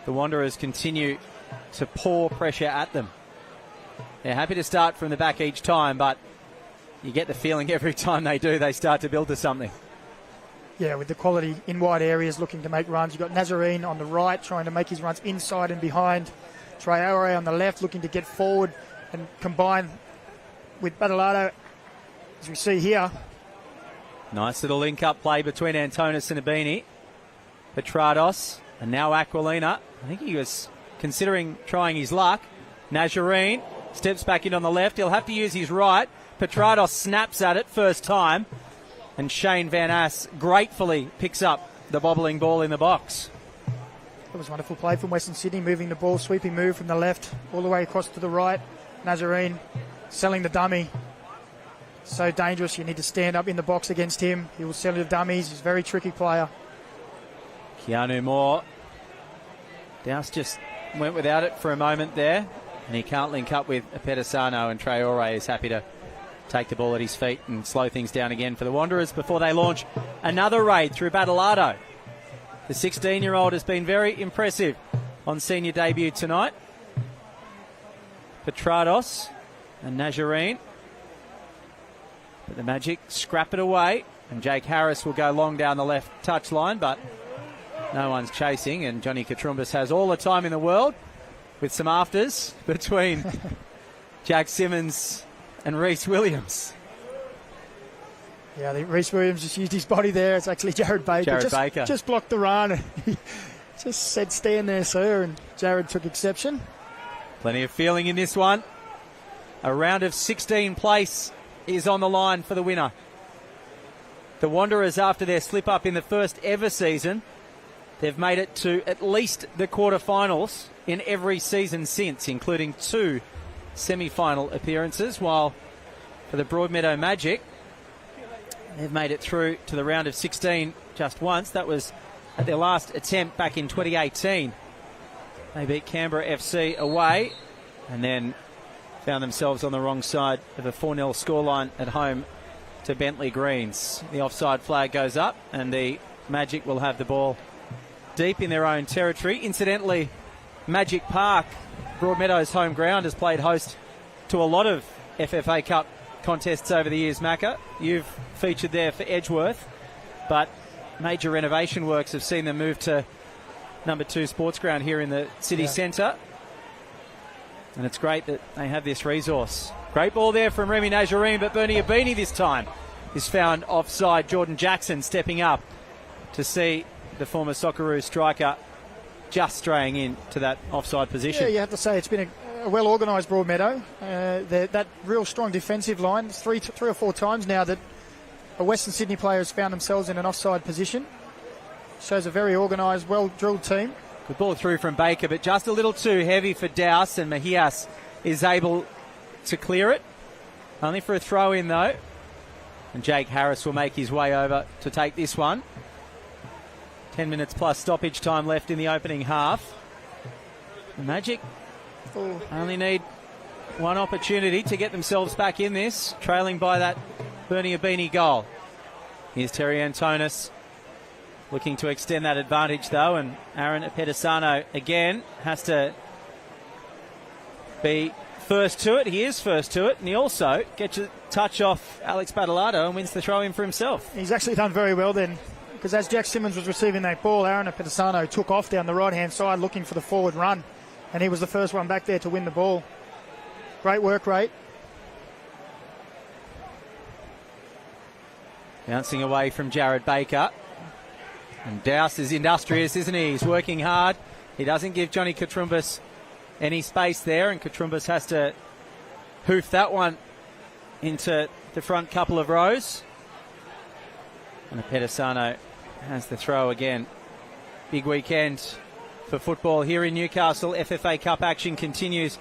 the Wanderers continue to pour pressure at them. They're happy to start from the back each time, but you get the feeling every time they do, they start to build to something. Yeah, with the quality in wide areas looking to make runs. You've got Nazarene on the right trying to make his runs inside and behind. Traore on the left looking to get forward and combine with Battleardo, as we see here. Nice little link-up play between Antonis and Abini. Petrados, and now Aquilina. I think he was considering trying his luck. Nazarene steps back in on the left. He'll have to use his right. Petrados snaps at it first time. And Shane Van Ass gratefully picks up the bobbling ball in the box. It was wonderful play from Western Sydney, moving the ball, sweeping move from the left all the way across to the right. Nazarene selling the dummy. So dangerous. You need to stand up in the box against him. He will sell the dummies. He's a very tricky player. Keanu Moore. Dowse just went without it for a moment there, and he can't link up with Apedisano, and Traore is happy to take the ball at his feet and slow things down again for the Wanderers before they launch another raid through Battleardo. The 16-year-old has been very impressive on senior debut tonight. Petrados and Nazarene. But the Magic scrap it away, and Jake Harris will go long down the left touchline, but no one's chasing, and Johnny Katrumbas has all the time in the world with some afters between Jack Simmons and Reece Williams. Yeah, I think Reece Williams just used his body there. It's actually Jared Baker. Just blocked the run. He just said, stand there, sir, and Jared took exception. Plenty of feeling in this one. A round of 16 place is on the line for the winner. The Wanderers, after their slip-up in the first ever season, they've made it to at least the quarterfinals in every season since, including 2 semi-final appearances, while for the Broadmeadow Magic, they've made it through to the round of 16 just once. That was at their last attempt back in 2018. They beat Canberra FC away, and then found themselves on the wrong side of a 4-0 scoreline at home to Bentley Greens. The offside flag goes up and the Magic will have the ball deep in their own territory. Incidentally, Magic Park, Broadmeadow's home ground, has played host to a lot of FFA Cup contests over the years, Macca. You've featured there for Edgeworth, but major renovation works have seen them move to number 2 sports ground here in the city centre. And it's great that they have this resource. Great ball there from Remy Najarine, but Bernie Abini this time is found offside. Jordan Jackson stepping up to see the former Socceroo striker just straying into that offside position. Yeah, you have to say it's been a well-organised Broadmeadow. That real strong defensive line. It's three or four times now that a Western Sydney player has found themselves in an offside position. Shows a very organised, well-drilled team. Good ball through from Baker, but just a little too heavy for Douse, and Mejias is able to clear it. Only for a throw-in, though. And Jake Harris will make his way over to take this one. 10 minutes plus stoppage time left in the opening half. The Magic only need one opportunity to get themselves back in this, trailing by that Bernie Abini goal. Here's Terry Antonis looking to extend that advantage, though, and Aaron Pedisano again has to be first to it. He is first to it, and he also gets a touch off Alex Badalado and wins the throw-in for himself. He's actually done very well then, because as Jack Simmons was receiving that ball, Aaron Pedisano took off down the right-hand side looking for the forward run, and he was the first one back there to win the ball. Great work rate. Bouncing away from Jared Baker. And Douse is industrious, isn't he? He's working hard. He doesn't give Johnny Katrumbas any space there, and Katrumbas has to hoof that one into the front couple of rows. And Pedisano has the throw again. Big weekend for football here in Newcastle. FFA Cup action continues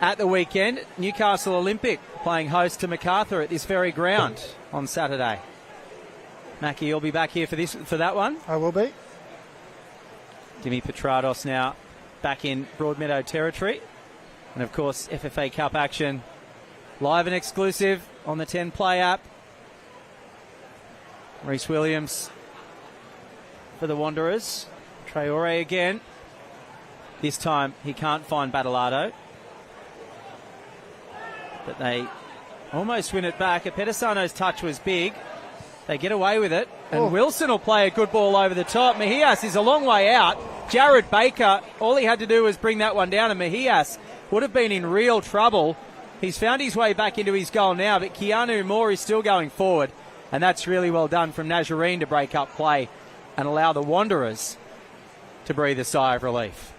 at the weekend. Newcastle Olympic playing host to MacArthur at this very ground on Saturday. Mackie, you'll be back here for that one. I will be. Dimi Petrados now back in Broadmeadow territory. And of course, FFA Cup action live and exclusive on the 10 Play app. Reece Williams for the Wanderers. Traore again. This time he can't find Badalado. But they almost win it back. Pedisano's touch was big. They get away with it. And Wilson will play a good ball over the top. Mejias is a long way out. Jared Baker, all he had to do was bring that one down, and Mejias would have been in real trouble. He's found his way back into his goal now, but Keanu Moore is still going forward. And that's really well done from Najarine to break up play and allow the Wanderers to breathe a sigh of relief.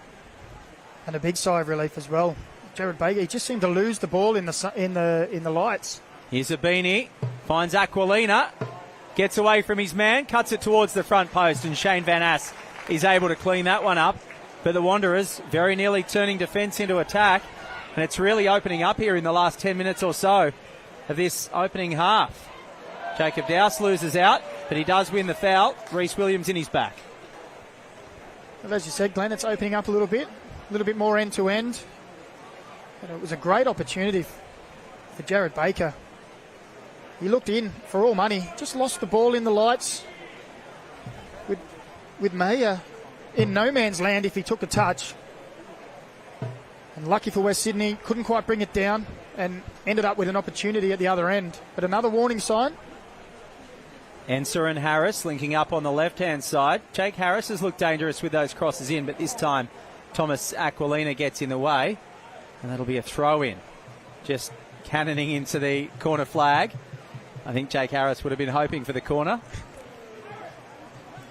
And a big sigh of relief as well. Jared Baker, he just seemed to lose the ball in the lights. Here's Abini, finds Aquilina, gets away from his man, cuts it towards the front post, and Shane Van Ass is able to clean that one up. But the Wanderers very nearly turning defence into attack, and it's really opening up here in the last 10 minutes or so of this opening half. Jacob Douse loses out, but he does win the foul. Reece Williams in his back. Well, as you said, Glenn, it's opening up a little bit more end-to-end. And it was a great opportunity for Jared Baker. He looked in for all money, just lost the ball in the lights with Mayer in no man's land if he took a touch. And lucky for West Sydney, couldn't quite bring it down and ended up with an opportunity at the other end. But another warning sign. Enser and Harris linking up on the left-hand side. Jake Harris has looked dangerous with those crosses in, but this time Thomas Aquilina gets in the way. And that'll be a throw-in. Just cannoning into the corner flag. I think Jake Harris would have been hoping for the corner.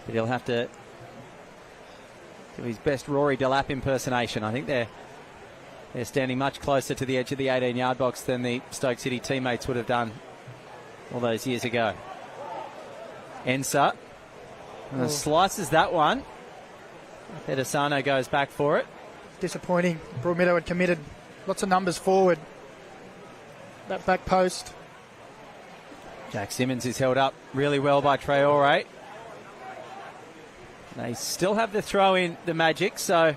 But he'll have to do his best Rory Delap impersonation. I think they're standing much closer to the edge of the 18-yard box than the Stoke City teammates would have done all those years ago. Ensa slices that one. Pedisano goes back for it. Disappointing. Broadmeadow had committed lots of numbers forward. That back post. Jack Simmons is held up really well by Traore. They still have the throw in the Magic, so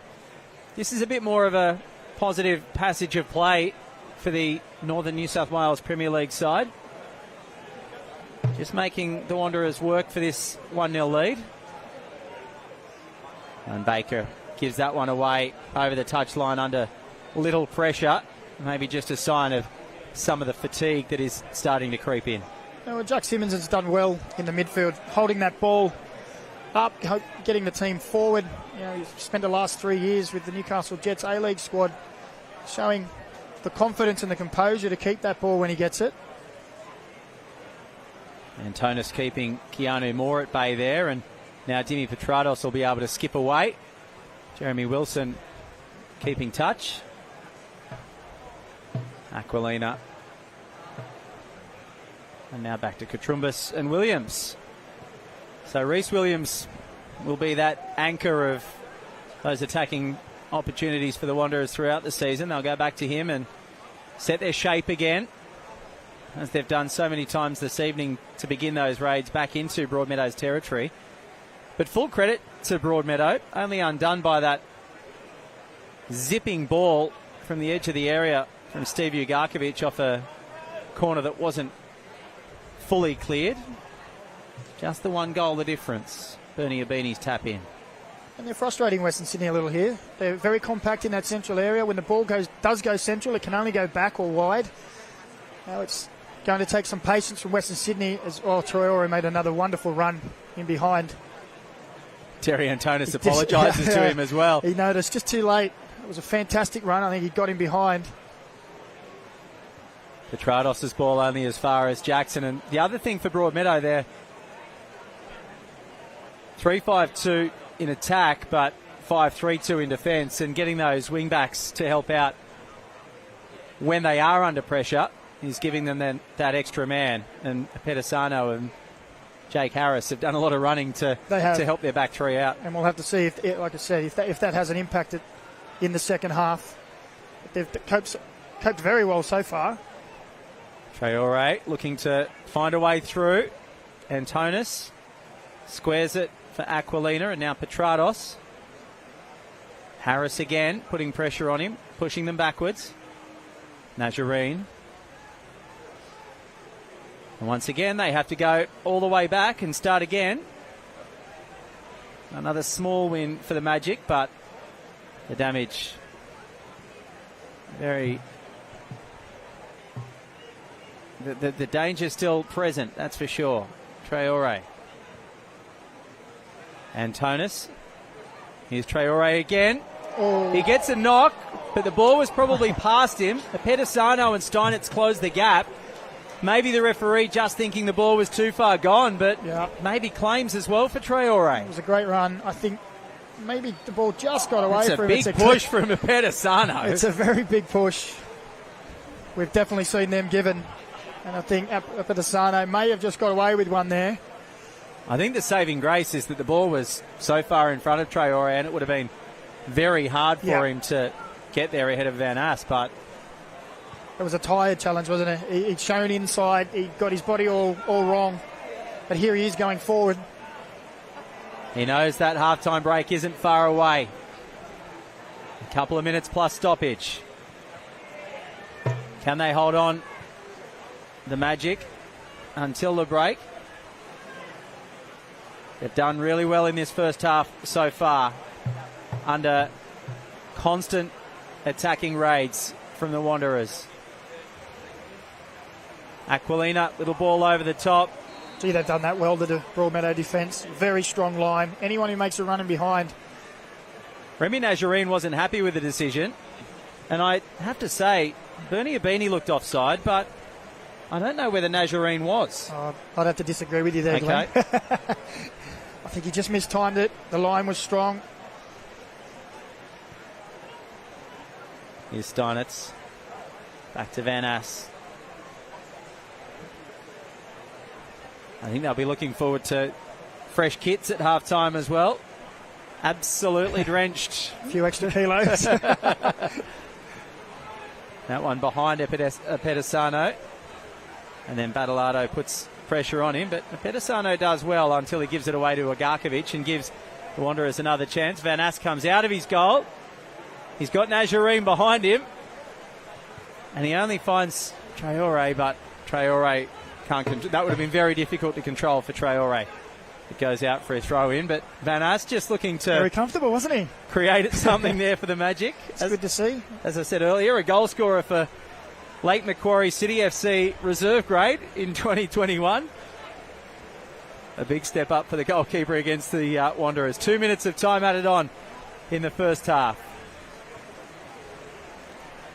this is a bit more of a positive passage of play for the Northern New South Wales Premier League side. Just making the Wanderers work for this 1-0 lead. And Baker gives that one away over the touchline under little pressure. Maybe just a sign of some of the fatigue that is starting to creep in. Well, Jack Simmons has done well in the midfield, holding that ball up, getting the team forward. You know, he's spent the last 3 years with the Newcastle Jets A-League squad, showing the confidence and the composure to keep that ball when he gets it. Antonis keeping Keanu Moore at bay there, and now Dimi Petrados will be able to skip away. Jeremy Wilson keeping touch. Aquilina. And now back to Katrumbis and Williams. So Reece Williams will be that anchor of those attacking opportunities for the Wanderers throughout the season. They'll go back to him and set their shape again, as they've done so many times this evening to begin those raids back into Broadmeadow's territory. But full credit to Broadmeadow, only undone by that zipping ball from the edge of the area from Steve Ugarkovic off a corner that wasn't fully cleared. Just the one goal the difference. Bernie Abini's tap in. And they're frustrating Western Sydney a little here. They're very compact in that central area. When the ball does go central, it can only go back or wide. Now it's going to take some patience from Western Sydney, as Traore made another wonderful run in behind. Terry Antonis apologises to him as well. He noticed just too late. It was a fantastic run. I think he got him behind. Petrados' ball only as far as Jackson. And the other thing for Broadmeadow there, 3-5-2 in attack, but 5-3-2 in defence, and getting those wing-backs to help out when they are under pressure is giving them then that extra man. And Pedisano and Jake Harris have done a lot of running to help their back three out. And we'll have to see, like I said, if that has an impact in the second half. They've coped very well so far. Traore looking to find a way through. Antonis squares it for Aquilina, and now Petrados. Harris again putting pressure on him, pushing them backwards. Nazarene. And once again they have to go all the way back and start again. Another small win for the Magic, but the damage very... The danger still present, that's for sure. Traore. Antonis. Here's Traore again. Oh. He gets a knock, but the ball was probably past him. Pedisano and Steinitz closed the gap. Maybe the referee just thinking the ball was too far gone, but maybe claims as well for Traore. It was a great run. I think maybe the ball just got away from him. It's a big push from Pedisano. It's a very big push. We've definitely seen them given. And I think Pedisano may have just got away with one there. I think the saving grace is that the ball was so far in front of Traore, and it would have been very hard for him to get there ahead of Van Ass, but... It was a tired challenge, wasn't it? He'd shown inside, he got his body all wrong, but here he is going forward. He knows that halftime break isn't far away. A couple of minutes plus stoppage. Can they hold on, the Magic, until the break? They've done really well in this first half so far, under constant attacking raids from the Wanderers. Aquilina, little ball over the top. Gee, they've done that well to the Broadmeadow defence. Very strong line. Anyone who makes a run in behind. Remy Nazarene wasn't happy with the decision. And I have to say, Bernie Abini looked offside, but I don't know whether Nazarene was. I'd have to disagree with you there, Glenn. I think he just mistimed it. The line was strong. Here's Steinitz. Back to Van Ass. I think they'll be looking forward to fresh kits at halftime as well. Absolutely drenched. A few extra kilos. That one behind Pedisano. And then Badalado puts pressure on him. But Pedisano does well until he gives it away to Ugarkovic and gives the Wanderers another chance. Van Ass comes out of his goal. He's got Nazarene behind him. And he only finds Traore, but Traore can't. That would have been very difficult to control for Traore. It goes out for a throw in, but Van Aast just looking to very comfortable, wasn't he? Create something there for the Magic. It's good to see. As I said earlier, a goal scorer for Lake Macquarie City FC reserve grade in 2021. A big step up for the goalkeeper against the Wanderers. 2 minutes of time added on in the first half.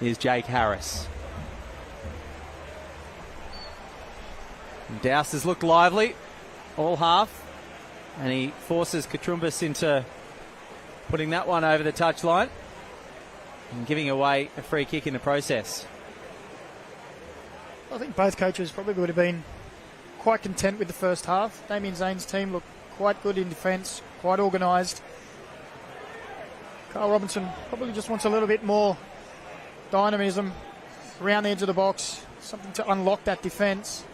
Here's Jake Harris. Douse has looked lively all half, and he forces Katrumbis into putting that one over the touchline and giving away a free kick in the process. I think both coaches probably would have been quite content with the first half. Damien Zane's team looked quite good in defence, quite organised. Carl Robinson probably just wants a little bit more dynamism around the edge of the box, something to unlock that defence.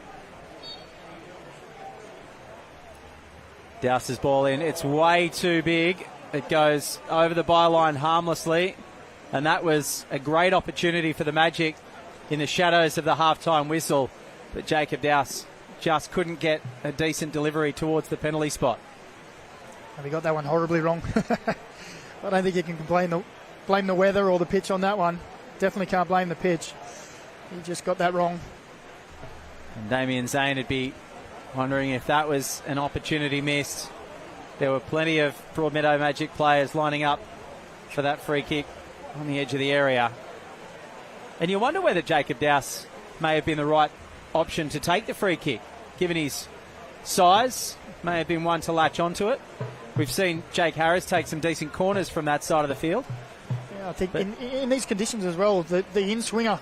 Douse's ball in. It's way too big. It goes over the byline harmlessly. And that was a great opportunity for the Magic in the shadows of the halftime whistle. But Jacob Douse just couldn't get a decent delivery towards the penalty spot. And he got that one horribly wrong. I don't think you can blame the weather or the pitch on that one. Definitely can't blame the pitch. He just got that wrong. And Damien Zane would be wondering if that was an opportunity missed. There were plenty of Broadmeadow Magic players lining up for that free kick on the edge of the area. And you wonder whether Jacob Douse may have been the right option to take the free kick, given his size, may have been one to latch onto it. We've seen Jake Harris take some decent corners from that side of the field. Yeah, I think in these conditions as well, the in-swinger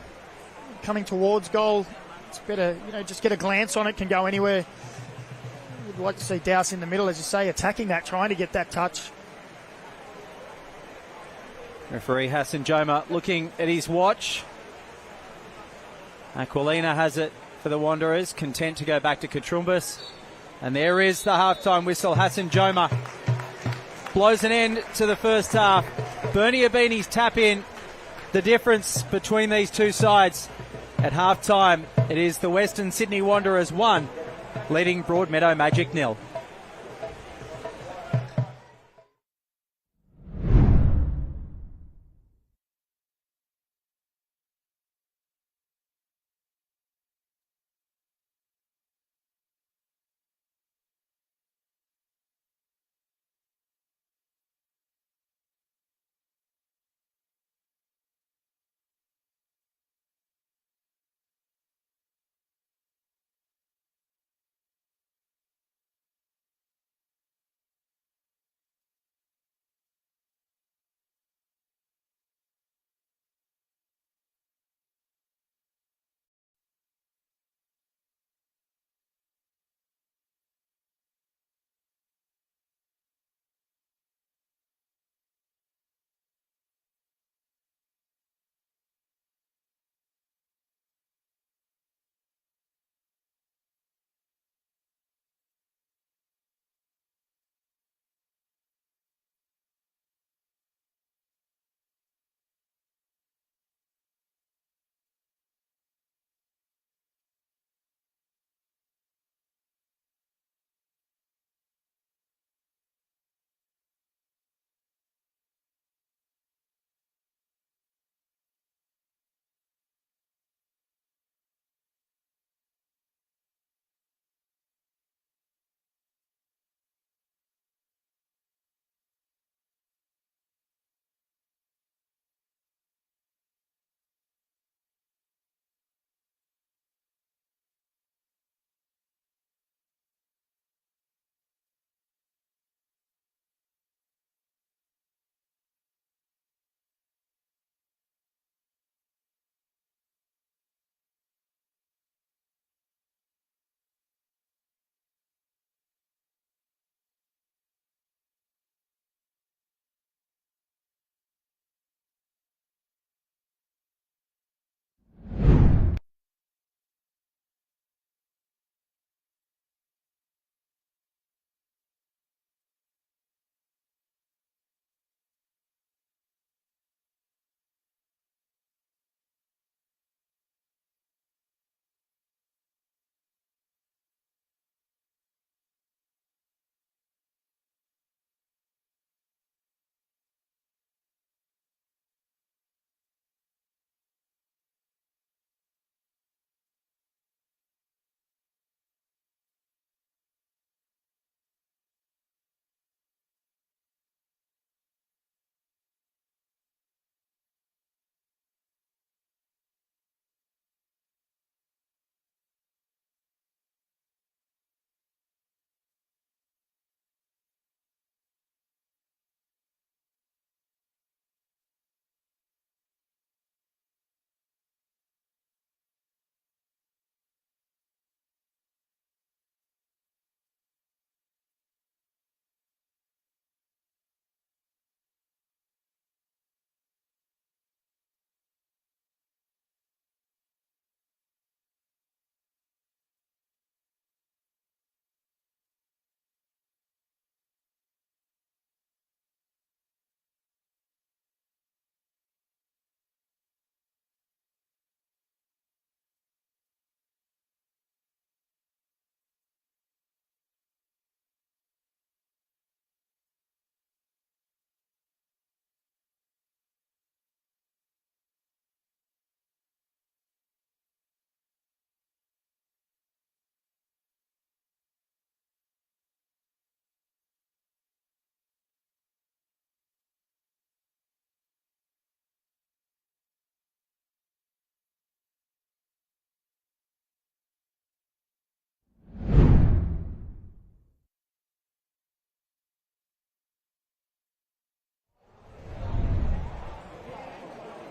coming towards goal, it's better, just get a glance on it, can go anywhere. You'd like to see Douse in the middle, as you say, attacking that, trying to get that touch. Referee Hassan Joma looking at his watch. Aquilina has it for the Wanderers, content to go back to Katrumbis. And there is the halftime whistle. Hassan Joma blows an end to the first half. Bernie Abini's tap in, the difference between these two sides. At halftime, it is the Western Sydney Wanderers 1, leading Broadmeadow Magic 0.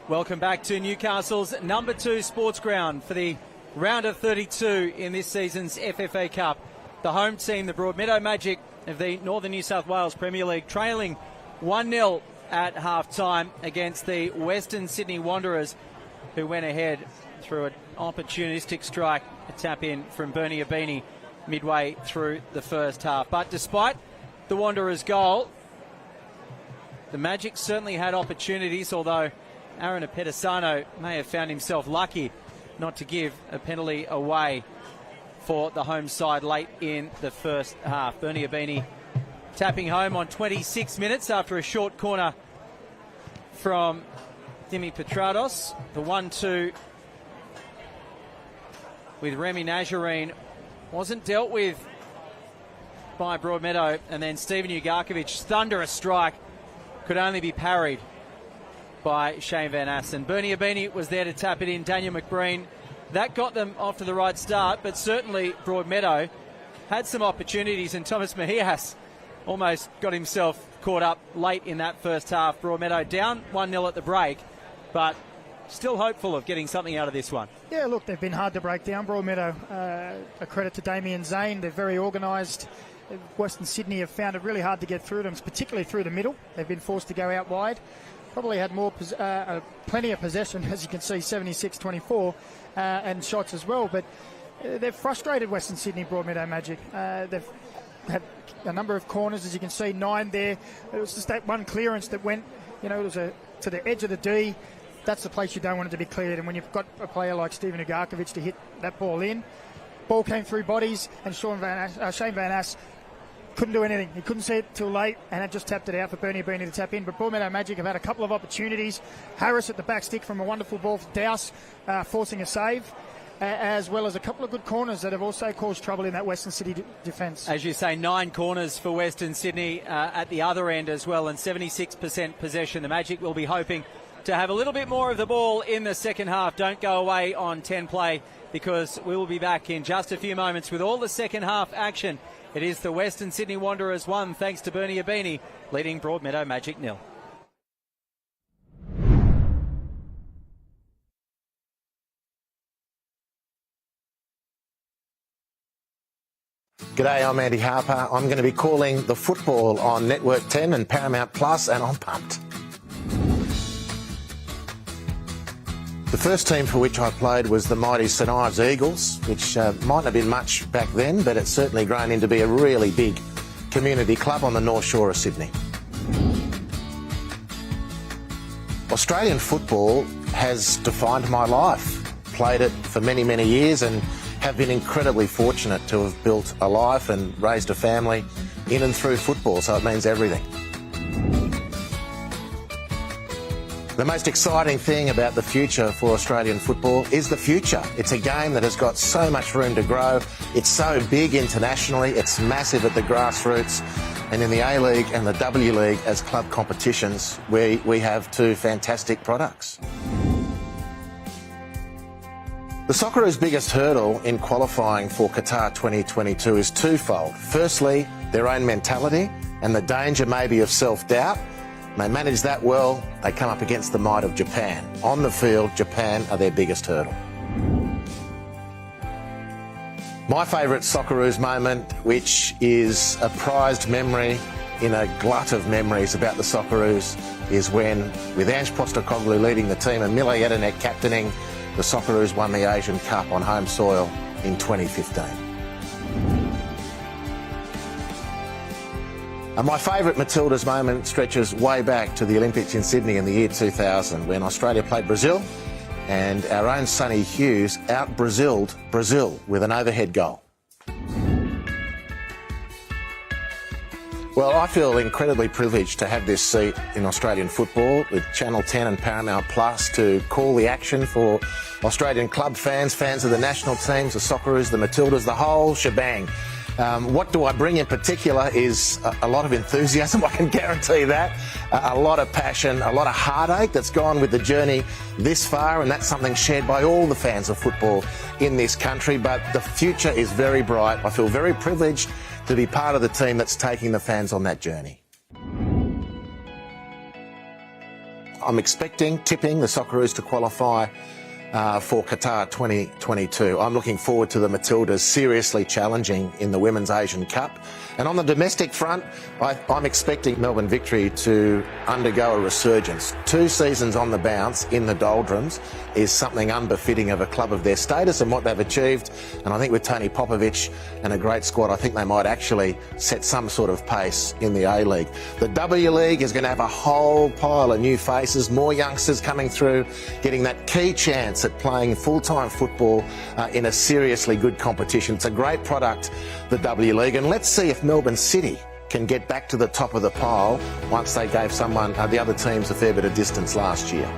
Welcome back to Newcastle's number 2 sports ground for the round of 32 in this season's FFA Cup. The home team, the Broadmeadow Magic of the Northern New South Wales Premier League, trailing 1-0 at half-time against the Western Sydney Wanderers, who went ahead through an opportunistic strike, a tap-in from Bernie Abini midway through the first half. But despite the Wanderers' goal, the Magic certainly had opportunities, although Aaron Apetesano may have found himself lucky not to give a penalty away for the home side late in the first half. Bernie Abini tapping home on 26 minutes after a short corner from Dimi Petrados. The 1-2 with Remy Nazarene wasn't dealt with by Broadmeadow, and then Steven Ugarkovic's thunderous strike could only be parried by Shane Van Assen. Bernie Abini was there to tap it in. Daniel McBreen, that got them off to the right start, but certainly Broadmeadow had some opportunities, and Thomas Mejias almost got himself caught up late in that first half. Broadmeadow down 1-0 at the break, but still hopeful of getting something out of this one. Yeah, look, they've been hard to break down, Broadmeadow. A credit to Damien Zane. They're very organised. Western Sydney have found it really hard to get through them, particularly through the middle. They've been forced to go out wide. Probably had plenty of possession, as you can see, 76-24, and shots as well. But they've frustrated Western Sydney, Broadmeadow Magic. They've had a number of corners, as you can see, 9 there. It was just that one clearance that went, it was to the edge of the D. That's the place you don't want it to be cleared. And when you've got a player like Steven Ugarkovic to hit that ball in, ball came through bodies, and Shane Van Ass couldn't do anything. He couldn't see it till late, and it just tapped it out for Bernie Abini to tap in. But Broadmeadow Magic have had a couple of opportunities. Harris at the back stick from a wonderful ball for Dowse, forcing a save, as well as a couple of good corners that have also caused trouble in that Western City defence. As you say, 9 corners for Western Sydney at the other end as well, and 76% possession. The Magic will be hoping to have a little bit more of the ball in the second half. Don't go away on 10 play, because we will be back in just a few moments with all the second half action. It is the Western Sydney Wanderers 1, thanks to Bernie Abini, leading Broadmeadow Magic 0. G'day, I'm Andy Harper. I'm going to be calling the football on Network 10 and Paramount Plus, and I'm pumped. The first team for which I played was the mighty St Ives Eagles, which might not have been much back then, but it's certainly grown into be a really big community club on the North Shore of Sydney. Australian football has defined my life. Played it for many, many years and have been incredibly fortunate to have built a life and raised a family in and through football, so it means everything. The most exciting thing about the future for Australian football is the future. It's a game that has got so much room to grow. It's so big internationally. It's massive at the grassroots. And in the A-League and the W-League as club competitions, we have 2 fantastic products. The Socceroos' biggest hurdle in qualifying for Qatar 2022 is twofold. Firstly, their own mentality and the danger maybe of self-doubt. They manage that well, they come up against the might of Japan. On the field, Japan are their biggest hurdle. My favourite Socceroos moment, which is a prized memory in a glut of memories about the Socceroos, is when, with Ange Postecoglou leading the team and Mile Jedinak captaining, the Socceroos won the Asian Cup on home soil in 2015. And my favourite Matildas moment stretches way back to the Olympics in Sydney in the year 2000, when Australia played Brazil and our own Sonny Hughes out-Braziled Brazil with an overhead goal. Well, I feel incredibly privileged to have this seat in Australian football with Channel 10 and Paramount Plus to call the action for Australian club fans, fans of the national teams, the Socceroos, the Matildas, the whole shebang. What do I bring in particular is a lot of enthusiasm, I can guarantee that, a lot of passion, a lot of heartache that's gone with the journey this far, and that's something shared by all the fans of football in this country. But the future is very bright. I feel very privileged to be part of the team that's taking the fans on that journey. I'm tipping the Socceroos to qualify for Qatar 2022. I'm looking forward to the Matildas seriously challenging in the Women's Asian Cup. And on the domestic front, I'm expecting Melbourne Victory to undergo a resurgence. 2 seasons on the bounce in the doldrums is something unbefitting of a club of their status and what they've achieved. And I think with Tony Popovich and a great squad, I think they might actually set some sort of pace in the A-League. The W League is going to have a whole pile of new faces, more youngsters coming through, getting that key chance at playing full-time football in a seriously good competition. It's a great product, the W League, and let's see if Melbourne City can get back to the top of the pile once they gave the other teams a fair bit of distance last year.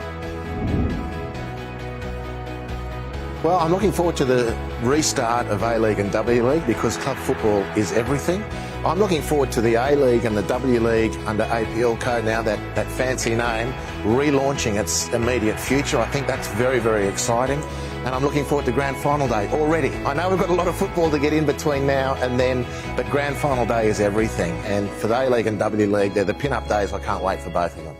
Well, I'm looking forward to the restart of A-League and W League because club football is everything. I'm looking forward to the A-League and the W League under APL code now, that fancy name, relaunching its immediate future. I think that's very, very exciting. And I'm looking forward to Grand Final Day already. I know we've got a lot of football to get in between now and then, but Grand Final Day is everything. And for the A-League and W League, they're the pin-up days. I can't wait for both of them.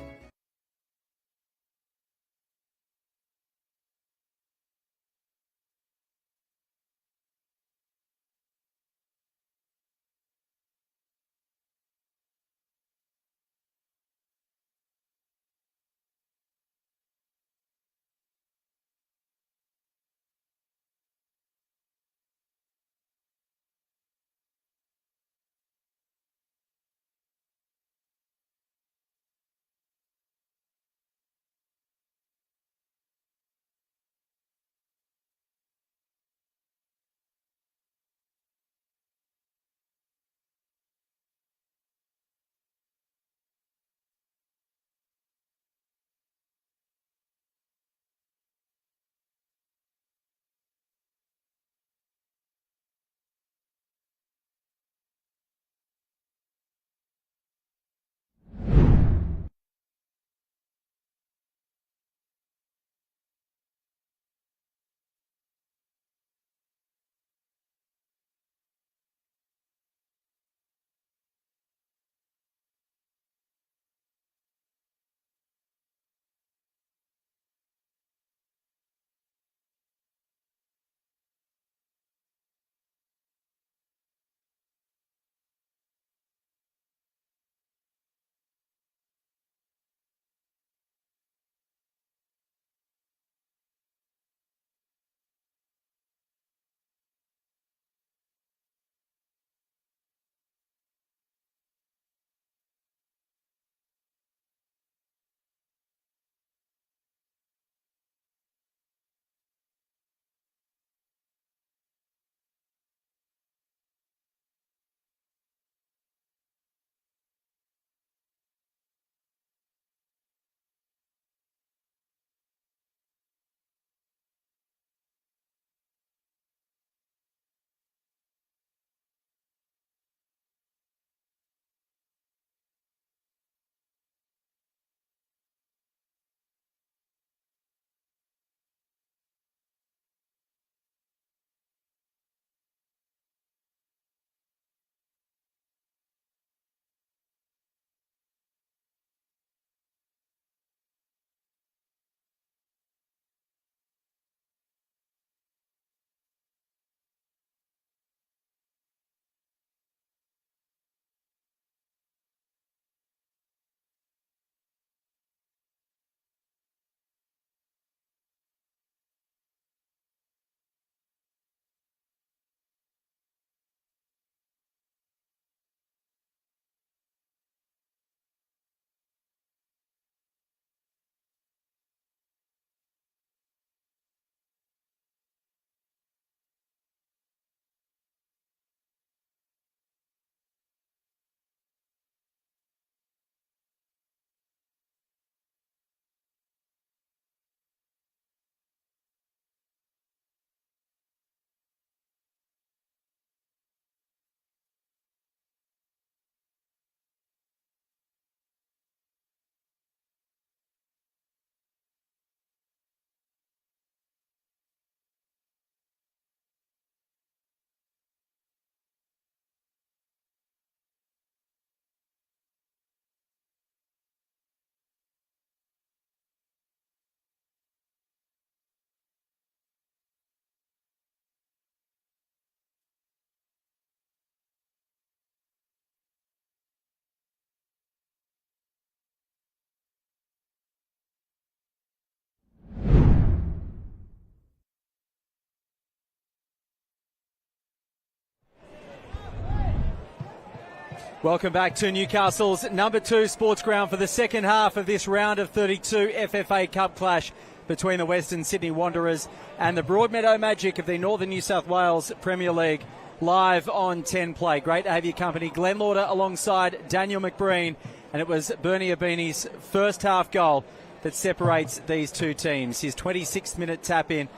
Welcome back to Newcastle's number 2 sports ground for the second half of this round of 32 FFA Cup clash between the Western Sydney Wanderers and the Broadmeadow Magic of the Northern New South Wales Premier League, live on 10 Play. Great to have your company. Glenn Lauder alongside Daniel McBreen, and it was Bernie Abini's first half goal that separates these two teams. His 26th minute tap in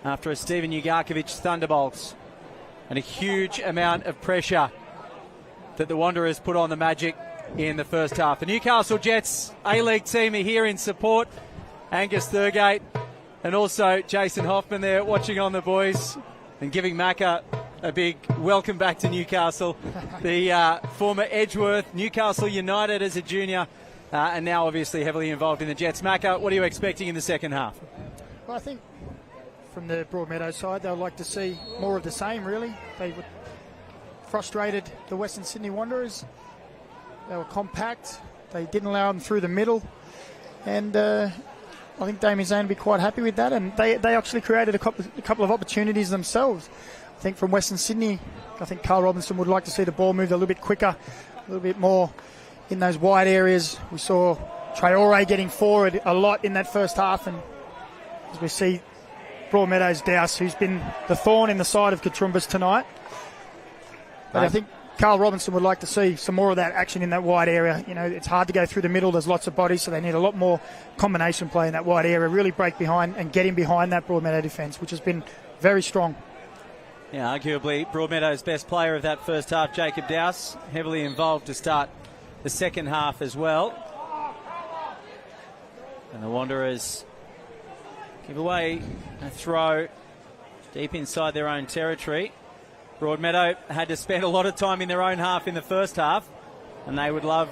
after a Steven Ugarkovic thunderbolt, and a huge amount of pressure that the Wanderers put on the Magic in the first half. The Newcastle Jets A-League team are here in support. Angus Thurgate and also Jason Hoffman there watching on the boys and giving Macca a big welcome back to Newcastle. The former Edgeworth, Newcastle United as a junior, and now obviously heavily involved in the Jets. Macca, what are you expecting in the second half? Well, I think from the Broadmeadow side, they'll like to see more of the same, really. They were frustrated the Western Sydney Wanderers. They were compact. They didn't allow them through the middle. And I think Damien Zane will be quite happy with that. And they actually created a couple of opportunities themselves. I think from Western Sydney, I think Carl Robinson would like to see the ball move a little bit quicker, a little bit more in those wide areas. We saw Traore getting forward a lot in that first half. And as we see Broadmeadow's Douse, who's been the thorn in the side of Katrumbas tonight. But I think Carl Robinson would like to see some more of that action in that wide area. You know, it's hard to go through the middle. There's lots of bodies, so they need a lot more combination play in that wide area, really break behind and get in behind that Broadmeadow defence, which has been very strong. Yeah, arguably Broadmeadow's best player of that first half, Jacob Douse, heavily involved to start the second half as well. And the Wanderers give away a throw deep inside their own territory. Broadmeadow had to spend a lot of time in their own half in the first half, and they would love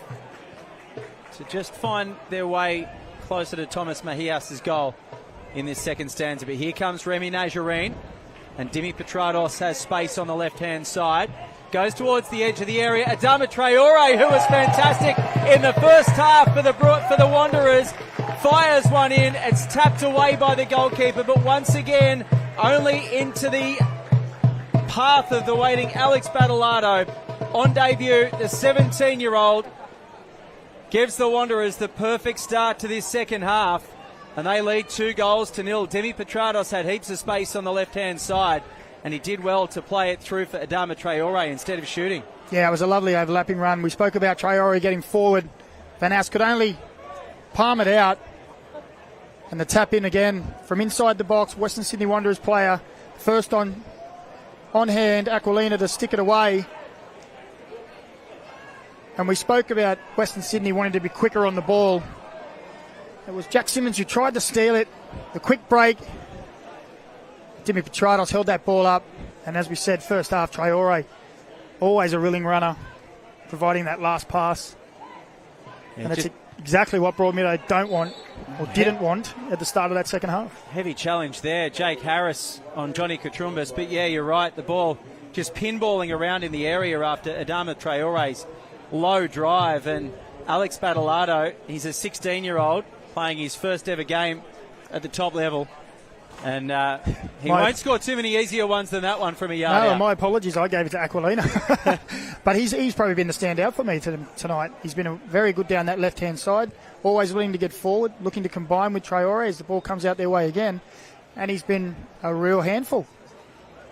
to just find their way closer to Thomas Mahias' goal in this second stanza. But here comes Remy Najarine, and Dimi Petrados has space on the left-hand side. Goes towards the edge of the area. Adama Traore, who was fantastic in the first half for the Wanderers, fires one in. It's tapped away by the goalkeeper, but once again, only into the path of the waiting Alex Badalado. On debut, the 17-year-old gives the Wanderers the perfect start to this second half, and they lead 2-0. Demi Petrados had heaps of space on the left-hand side, and he did well to play it through for Adama Traore instead of shooting. Yeah, it was a lovely overlapping run. We spoke about Traore getting forward. Van Ask could only palm it out, and the tap in again from inside the box. Western Sydney Wanderers player first on hand, Aquilina to stick it away. And we spoke about Western Sydney wanting to be quicker on the ball. It was Jack Simmons who tried to steal it. The quick break. Dimi Petrados held that ball up. And as we said, first half, Traore, always a willing runner, providing that last pass. Yeah, and that's exactly what Broadmeadow don't want, or didn't want, at the start of that second half. Heavy challenge there, Jake Harris on Johnny Katrumbas. But yeah, you're right, the ball just pinballing around in the area after Adama Traore's low drive. And Alex Badalado, he's a 16-year-old playing his first ever game at the top level. And he won't score too many easier ones than that one from a yard out. No, my apologies. I gave it to Aquilina. But he's probably been the standout for me tonight. He's been very good down that left-hand side, always willing to get forward, looking to combine with Traore as the ball comes out their way again. And he's been a real handful.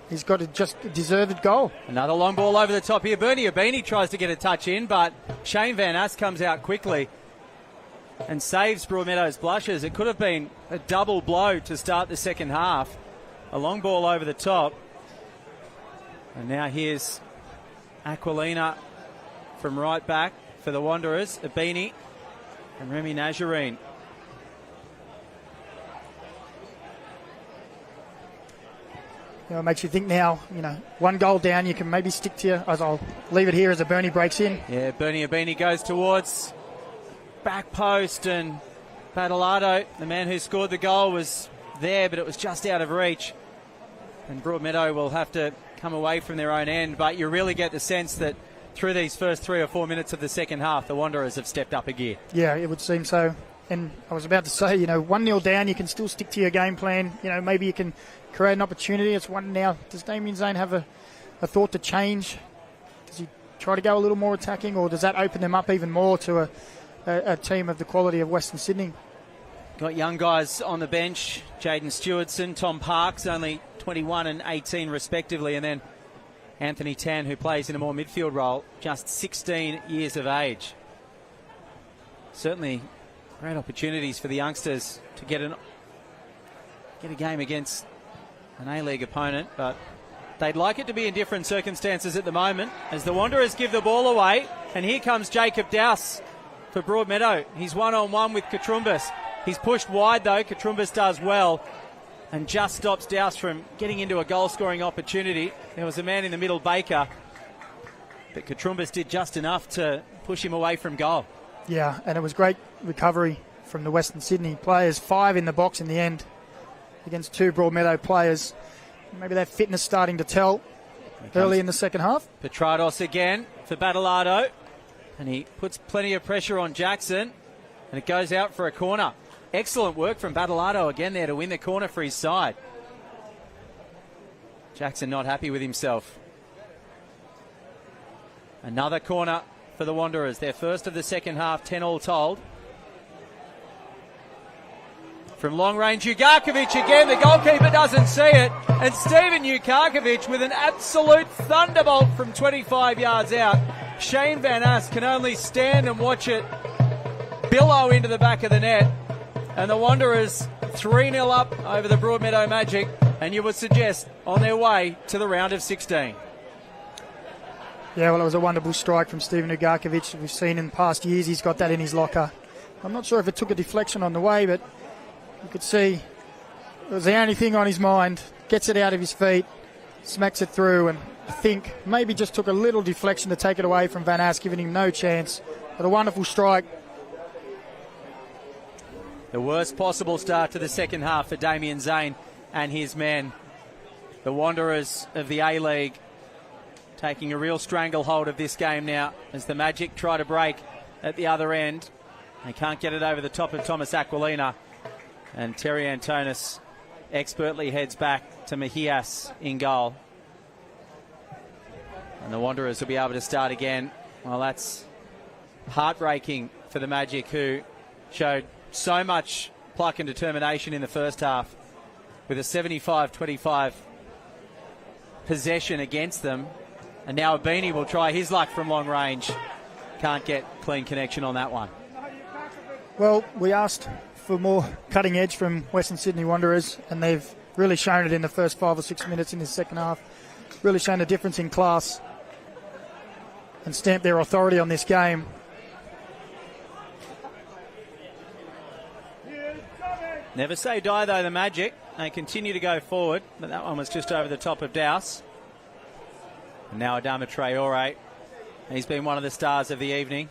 He's got a just deserved goal. Another long ball over the top here. Bernie Abini tries to get a touch in, but Shane Van Ask comes out quickly and saves Broadmeadow's blushes. It could have been a double blow to start the second half. A long ball over the top. And now here's Aquilina from right back for the Wanderers. Abini and Remy Najarine. You know, it makes you think now, one goal down, you can maybe stick to as I'll leave it here as Bernie breaks in. Yeah, Bernie Abini goes towards back post, and Badalado, the man who scored the goal, was there, but it was just out of reach. And Broadmeadow will have to come away from their own end, but you really get the sense that through these first 3 or 4 minutes of the second half, the Wanderers have stepped up a gear. Yeah, it would seem so. And I was about to say, 1-0 down, you can still stick to your game plan. Maybe you can create an opportunity. It's 1 now. Does Damien Zane have a thought to change? Does he try to go a little more attacking, or does that open them up even more to a team of the quality of Western Sydney? Got young guys on the bench, Jaden Stewartson, Tom Parks, only 21 and 18 respectively, and then Anthony Tan, who plays in a more midfield role, just 16 years of age. Certainly great opportunities for the youngsters to get a game against an A-League opponent, but they'd like it to be in different circumstances at the moment as the Wanderers give the ball away, and here comes Jacob Dowse for Broadmeadow. He's one-on-one with Katrumbas. He's pushed wide though, Katrumbas does well and just stops Dowse from getting into a goal-scoring opportunity. There was a man in the middle, Baker, but Katrumbas did just enough to push him away from goal. Yeah, and it was great recovery from the Western Sydney players. 5 in the box in the end against 2 Broadmeadow players. Maybe that fitness starting to tell early in the second half. Petrados again for Battleado, and he puts plenty of pressure on Jackson, and it goes out for a corner. Excellent work from Battleado again there to win the corner for his side. Jackson not happy with himself. Another corner for the Wanderers, their first of the second half, 10 all told. From long range, Ugarkovic again, the goalkeeper doesn't see it, and Steven Ugarkovic with an absolute thunderbolt from 25 yards out. Shane Van Ast can only stand and watch it billow into the back of the net, and the Wanderers 3-0 up over the Broadmeadow Magic, and you would suggest on their way to the round of 16. Yeah, well, it was a wonderful strike from Steven Ugarkovic. We've seen in past years he's got that in his locker. I'm not sure if it took a deflection on the way, but you could see it was the only thing on his mind. Gets it out of his feet, smacks it through, and I think maybe just took a little deflection to take it away from Van Ast, giving him no chance. But a wonderful strike. The worst possible start to the second half for Damien Zane and his men. The Wanderers of the A-League taking a real stranglehold of this game now as the Magic try to break at the other end. They can't get it over the top of Thomas Aquilina. And Terry Antonis expertly heads back to Mejias in goal. And the Wanderers will be able to start again. Well, that's heartbreaking for the Magic, who showed so much pluck and determination in the first half with a 75-25 possession against them. And now Abini will try his luck from long range. Can't get clean connection on that one. Well, we asked for more cutting edge from Western Sydney Wanderers, and they've really shown it in the first 5 or 6 minutes in the second half. Really shown a difference in class and stamped their authority on this game. Never say die though, the Magic. They continue to go forward, but that one was just over the top of Dowse. And now Adama Traore. He's been one of the stars of the evening.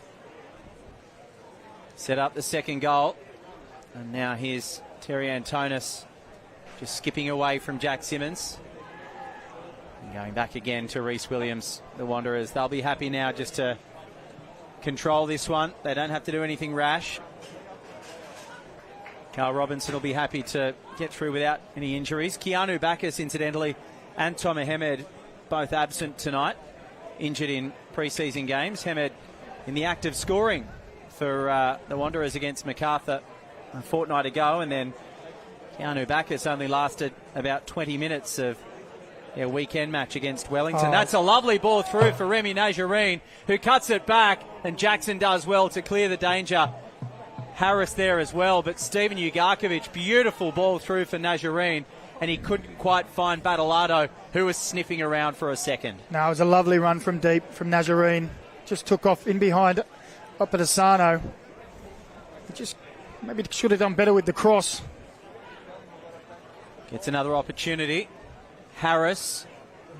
Set up the second goal. And now here's Terry Antonis just skipping away from Jack Simmons. And going back again to Reece Williams, the Wanderers. They'll be happy now just to control this one. They don't have to do anything rash. Carl Robinson will be happy to get through without any injuries. Keanu Bacchus, incidentally, and Tom Hemed both absent tonight, injured in pre-season games. Hemed in the act of scoring for the Wanderers against MacArthur a fortnight ago, and then Keanu Bacchus only lasted about 20 minutes of their weekend match against Wellington. That's a lovely ball through for Remy Najarine, who cuts it back, and Jackson does well to clear the danger. Harris there as well, but Steven Ugarkovic, beautiful ball through for Najarine, and he couldn't quite find Battleado, who was sniffing around for a second. No, it was a lovely run from deep from Najarine. Just took off in behind Opatisano. He just maybe should have done better with the cross. Gets another opportunity. Harris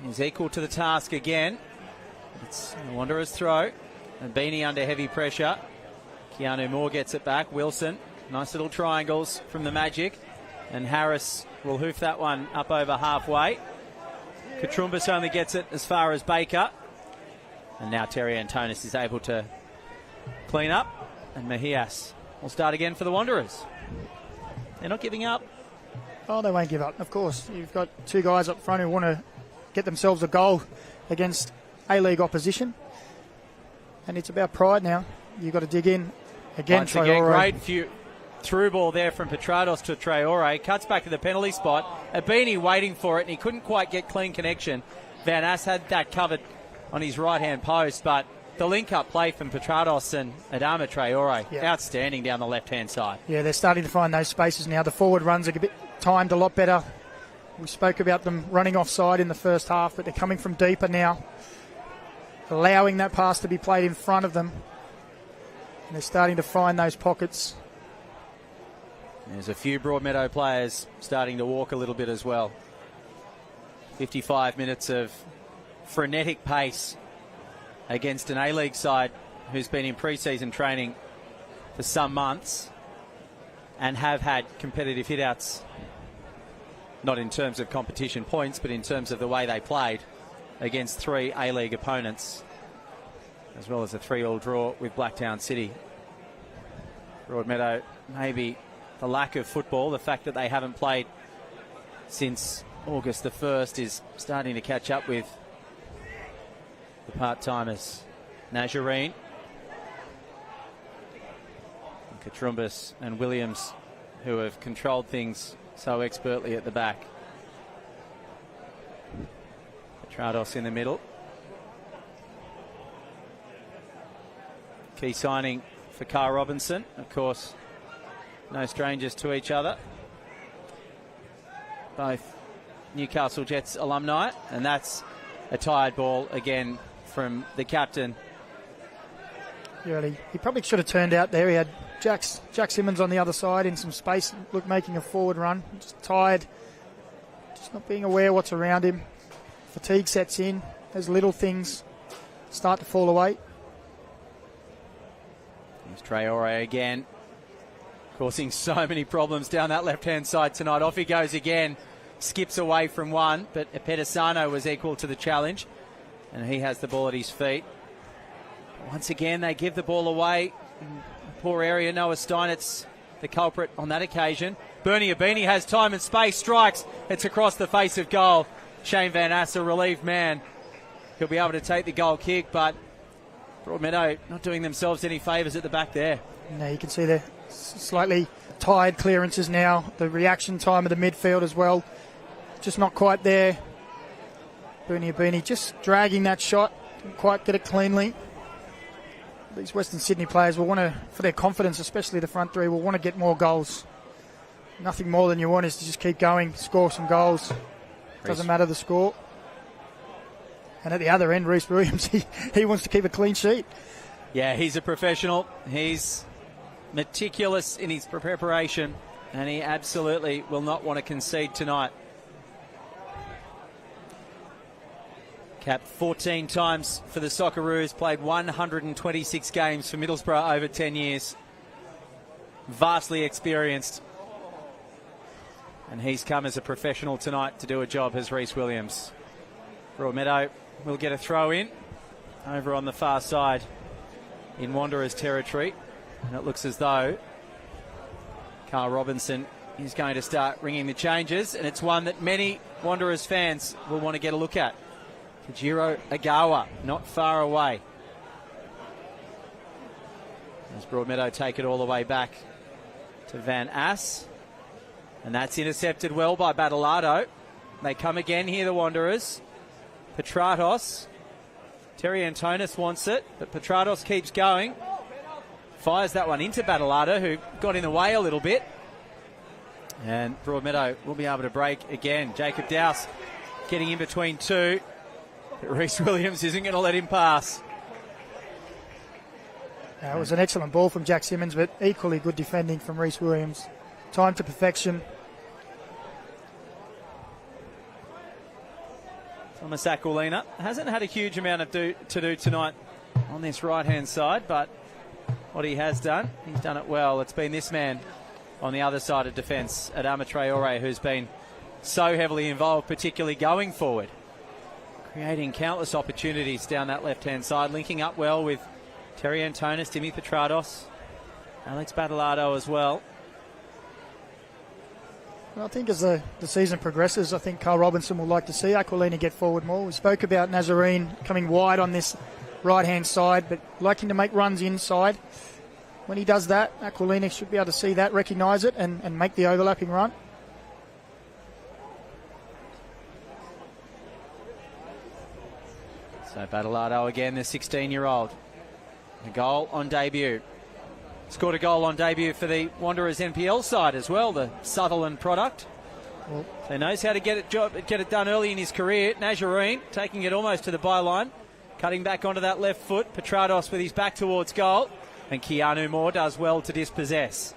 is equal to the task again. It's a Wanderers throw. And Beanie under heavy pressure. Keanu Moore gets it back. Wilson, nice little triangles from the Magic. And Harris will hoof that one up over halfway. Katrumbas only gets it as far as Baker. And now Terry Antonis is able to clean up. And Mejias will start again for the Wanderers. They're not giving up. Oh, they won't give up, of course. You've got 2 guys up front who want to get themselves a goal against A-League opposition. And it's about pride now. You've got to dig in. Again, Once again, great through ball there from Petratos to Traore. Cuts back to the penalty spot. Abini waiting for it, and he couldn't quite get clean connection. Van Ass had that covered on his right-hand post, but the link-up play from Petratos and Adama Traore, outstanding down the left-hand side. Yeah, they're starting to find those spaces now. The forward runs are a bit timed a lot better. We spoke about them running offside in the first half, but they're coming from deeper now, allowing that pass to be played in front of them. And they're starting to find those pockets. There's a few Broadmeadow players starting to walk a little bit as well. 55 minutes of frenetic pace against an A-League side who's been in pre-season training for some months and have had competitive hitouts, not in terms of competition points, but in terms of the way they played against 3 A-League opponents, as well as a 3-3 draw with Blacktown City. Broadmeadow, maybe the lack of football, the fact that they haven't played since August the 1st is starting to catch up with the part-timers. Nazarene, Katrumbis and Williams, who have controlled things so expertly at the back. Petratos in the middle. Key signing for Carl Robinson, of course, no strangers to each other. Both Newcastle Jets alumni, and that's a tired ball again from the captain. Yeah, he probably should have turned out there. He had Jack Simmons on the other side in some space, making a forward run. Just tired, just not being aware what's around him. Fatigue sets in as little things start to fall away. There's Traore again, causing so many problems down that left-hand side tonight. Off he goes again, skips away from one, but Epedisano was equal to the challenge, and he has the ball at his feet. Once again, they give the ball away. Poor area. Noah Steinitz, the culprit on that occasion. Bernie Abini has time and space, strikes. It's across the face of goal. Shane Van Ass, a relieved man. He'll be able to take the goal kick, but Broadmeadow not doing themselves any favours at the back there. No, you can see the slightly tired clearances now. The reaction time of the midfield as well, just not quite there. Bernie Abini just dragging that shot, didn't quite get it cleanly. These Western Sydney players will want to, for their confidence, especially the front three, will want to get more goals. Nothing more than you want is to just keep going, score some goals. Doesn't matter the score. And at the other end, Rhys Williams, he wants to keep a clean sheet. Yeah, he's a professional. He's meticulous in his preparation, and he absolutely will not want to concede tonight. Capped 14 times for the Socceroos, played 126 games for Middlesbrough over 10 years. Vastly experienced. And he's come as a professional tonight to do a job as Rhys Williams. Broadmeadow will get a throw in over on the far side in Wanderers territory. And it looks as though Carl Robinson is going to start ringing the changes, and it's one that many Wanderers fans will want to get a look at. Kajiro Agawa, not far away. As Broadmeadow take it all the way back to Van Ass. And that's intercepted well by Battleado. They come again here, the Wanderers. Petratos. Terry Antonis wants it, but Petratos keeps going. Fires that one into Battleado, who got in the way a little bit. And Broadmeadow will be able to break again. Jacob Dowse getting in between two. Rhys Williams isn't going to let him pass. It was an excellent ball from Jack Simmons, but equally good defending from Rhys Williams. Time to perfection. Thomas Aquilina hasn't had a huge amount to do tonight on this right-hand side, but what he has done, he's done it well. It's been this man on the other side of defence, Adama Traore, who's been so heavily involved, particularly going forward, creating countless opportunities down that left-hand side, linking up well with Terry Antonis, Timmy Petratos, Alex Battleado as well. Well, I think as the season progresses, I think Carl Robinson will like to see Aquilina get forward more. We spoke about Nazarene coming wide on this right-hand side, but liking to make runs inside. When he does that, Aquilina should be able to see that, recognise it, and make the overlapping run. So Battleardo again, the 16-year-old. A goal on debut. Scored a goal on debut for the Wanderers NPL side as well, the Sutherland product. Well, so he knows how to get it done early in his career. Nazarene taking it almost to the byline. Cutting back onto that left foot. Petrados with his back towards goal. And Keanu Moore does well to dispossess.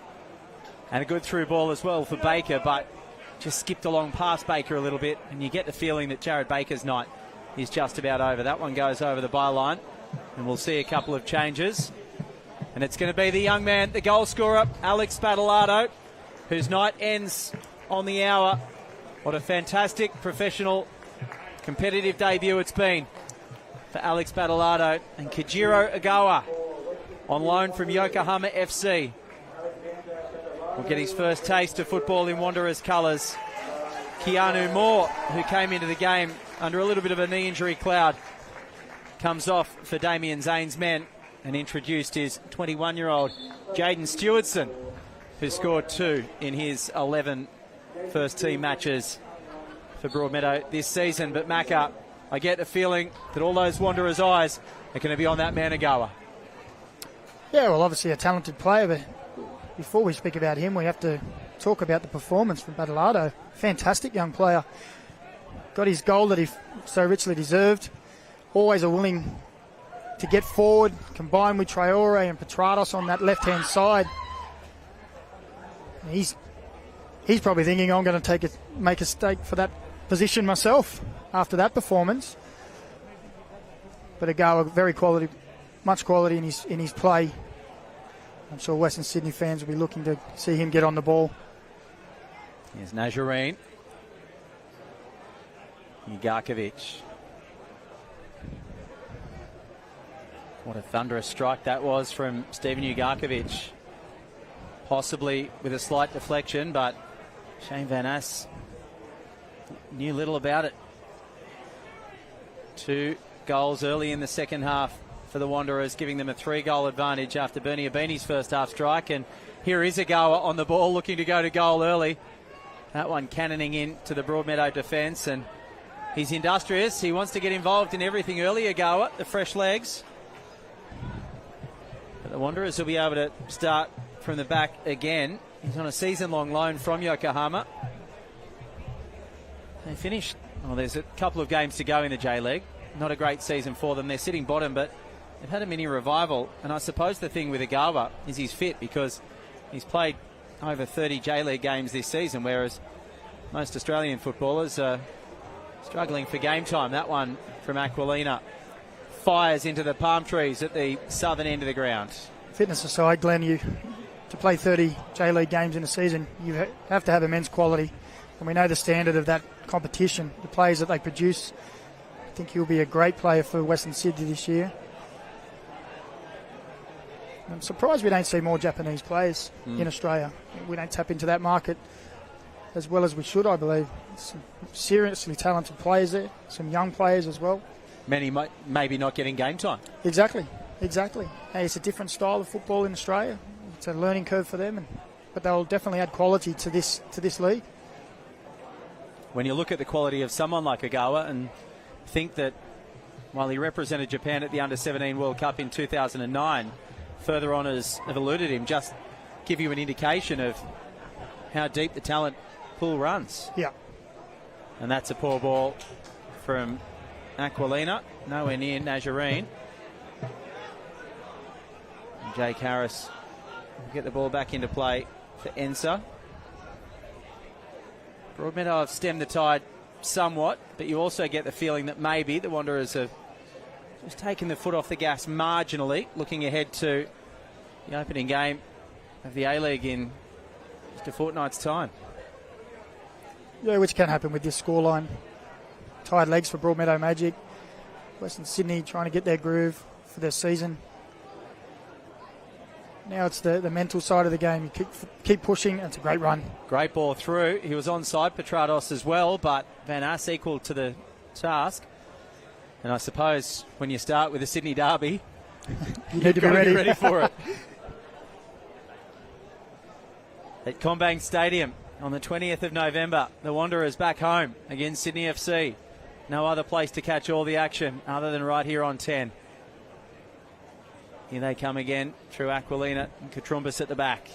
And a good through ball as well for Baker, but just skipped along past Baker a little bit. And you get the feeling that Jared Baker's night is just about over. That one goes over the byline. And we'll see a couple of changes. And it's going to be the young man, the goal scorer, Alex Battleardo, whose night ends on the hour. What a fantastic professional competitive debut it's been for Alex Battleardo. And Kajiro Agawa on loan from Yokohama FC will get his first taste of football in Wanderers colours. Keanu Moore, who came into the game under a little bit of a knee injury cloud, comes off for Damien Zane's men and introduced his 21-year-old Jaden Stewardson, who scored 2 in his 11 first-team matches for Broadmeadow this season. But Macca, I get the feeling that all those Wanderers' eyes are going to be on that man Agawa. Yeah, well, obviously a talented player, but before we speak about him, we have to talk about the performance from Battleardo. Fantastic young player. Got his goal that he so richly deserved. Always a willing to get forward, combined with Traore and Petrados on that left-hand side. He's probably thinking, I'm going to make a stake for that position myself after that performance. But Agawa, very quality, much quality in his play. I'm sure Western Sydney fans will be looking to see him get on the ball. Here's Nazarene. Ugarkovic. What a thunderous strike that was from Steven Ugarkovic. Possibly with a slight deflection, but Shane Van Ass knew little about it. 2 goals early in the second half for the Wanderers, giving them a 3-goal advantage after Bernie Abini's first half strike. And here is Agawa on the ball, looking to go to goal early. That one cannoning in to the Broadmeadow defence, and he's industrious. He wants to get involved in everything early, Agawa, the fresh legs. But the Wanderers will be able to start from the back again. He's on a season-long loan from Yokohama. They finished. Well, there's a couple of games to go in the J-League. Not a great season for them. They're sitting bottom, but they've had a mini revival. And I suppose the thing with Agawa is he's fit, because he's played over 30 J-League games this season, whereas most Australian footballers are struggling for game time. That one from Aquilina fires into the palm trees at the southern end of the ground. Fitness aside, Glenn, to play 30 J-League games in a season, you have to have immense quality. And we know the standard of that competition, the players that they produce. I think he'll be a great player for Western Sydney this year. I'm surprised we don't see more Japanese players in Australia. We don't tap into that market as well as we should, I believe. Some seriously talented players there, some young players as well. Many maybe not getting game time. Exactly. Hey, it's a different style of football in Australia. It's a learning curve for them, but they'll definitely add quality to this league. When you look at the quality of someone like Agawa and think that while he represented Japan at the Under-17 World Cup in 2009, further honours have eluded him, just give you an indication of how deep the talent pool runs. Yeah. And that's a poor ball from Aquilina, nowhere near Nazarene. And Jake Harris will get the ball back into play for Ensa. Broadmeadow have stemmed the tide somewhat, but you also get the feeling that maybe the Wanderers have just taken the foot off the gas marginally, looking ahead to the opening game of the A-League in just a fortnight's time. Yeah, which can happen with this scoreline. Tired legs for Broadmeadow Magic. Western Sydney trying to get their groove for their season. Now it's the mental side of the game. You keep pushing, and it's a great run. Great ball through. He was onside, Petrados as well, but Van Ass equal to the task. And I suppose when you start with the Sydney Derby, you need to be ready for it. At Combank Stadium on the 20th of November, the Wanderers back home against Sydney FC. No other place to catch all the action other than right here on 10. Here they come again through Aquilina and Katrumbis at the back.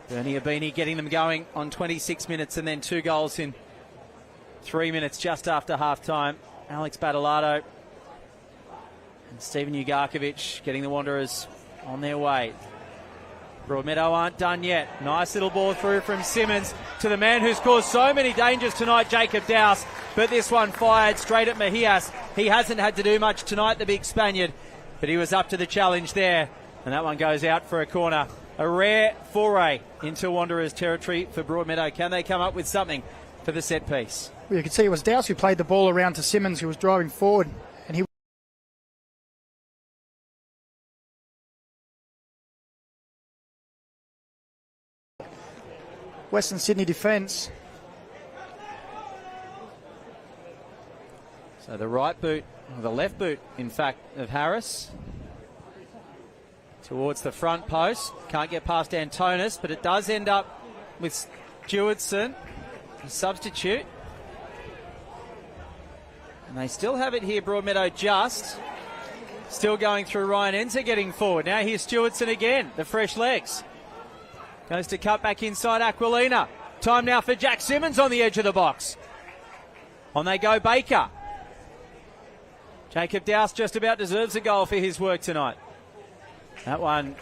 Bernie Abini getting them going on 26 minutes and then 2 goals in 3 minutes just after half-time. Alex Badalado and Stephen Ugarkovic getting the Wanderers on their way. Broadmeadow aren't done yet. Nice little ball through from Simmons to the man who's caused so many dangers tonight, Jacob Dowse. But this one fired straight at Mejias. He hasn't had to do much tonight, the big Spaniard, but he was up to the challenge there. And that one goes out for a corner. A rare foray into Wanderers territory for Broadmeadow. Can they come up with something for the set piece? Well, you can see it was Dowse who played the ball around to Simmons, who was driving forward, and he Western Sydney defence. So the right boot, or the left boot, in fact, of Harris towards the front post. Can't get past Antonis, but it does end up with Stewardson, a substitute. And they still have it here, Broadmeadow, just. Still going through Ryan Enzer getting forward. Now here's Stewardson again, the fresh legs. Goes to cut back inside Aquilina. Time now for Jack Simmons on the edge of the box. On they go, Baker. Jacob Dowse just about deserves a goal for his work tonight. That one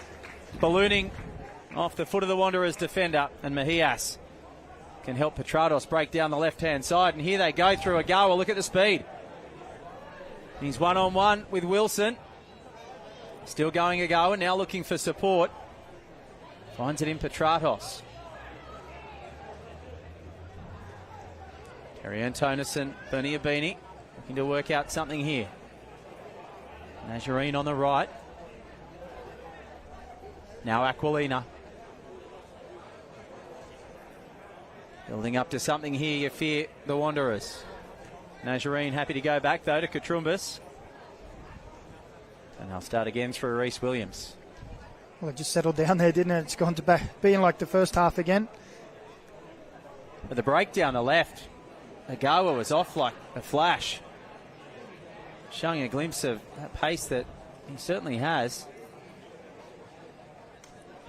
ballooning off the foot of the Wanderers defender, and Mejias can help Petrados break down the left-hand side. And here they go through Agawa. Look at the speed. He's one-on-one with Wilson. Still going Agawa, now looking for support. Finds it in Petratos. Terry Antonison, Bernie Abini looking to work out something here. Nazarene on the right. Now Aquilina. Building up to something here, you fear the Wanderers. Nazarene happy to go back though to Katrumbis. And they'll start again through Reece Williams. Well, it just settled down there, didn't it? It's gone to being like the first half again. But the break down the left, Agawa was off like a flash. Showing a glimpse of that pace that he certainly has.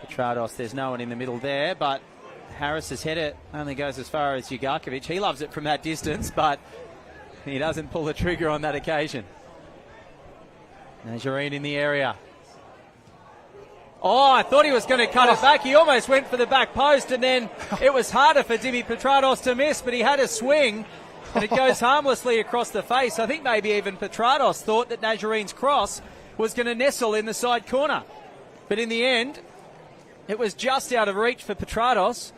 Petrados, there's no one in the middle there, but Harris's header only goes as far as Ugarkovic. He loves it from that distance, but he doesn't pull the trigger on that occasion. Nazarene in the area. Oh, I thought he was going to cut it back. He almost went for the back post, and then it was harder for Dimi Petrados to miss, but he had a swing, and it goes harmlessly across the face. I think maybe even Petrados thought that Nazarene's cross was going to nestle in the side corner. But in the end, it was just out of reach for Petrados,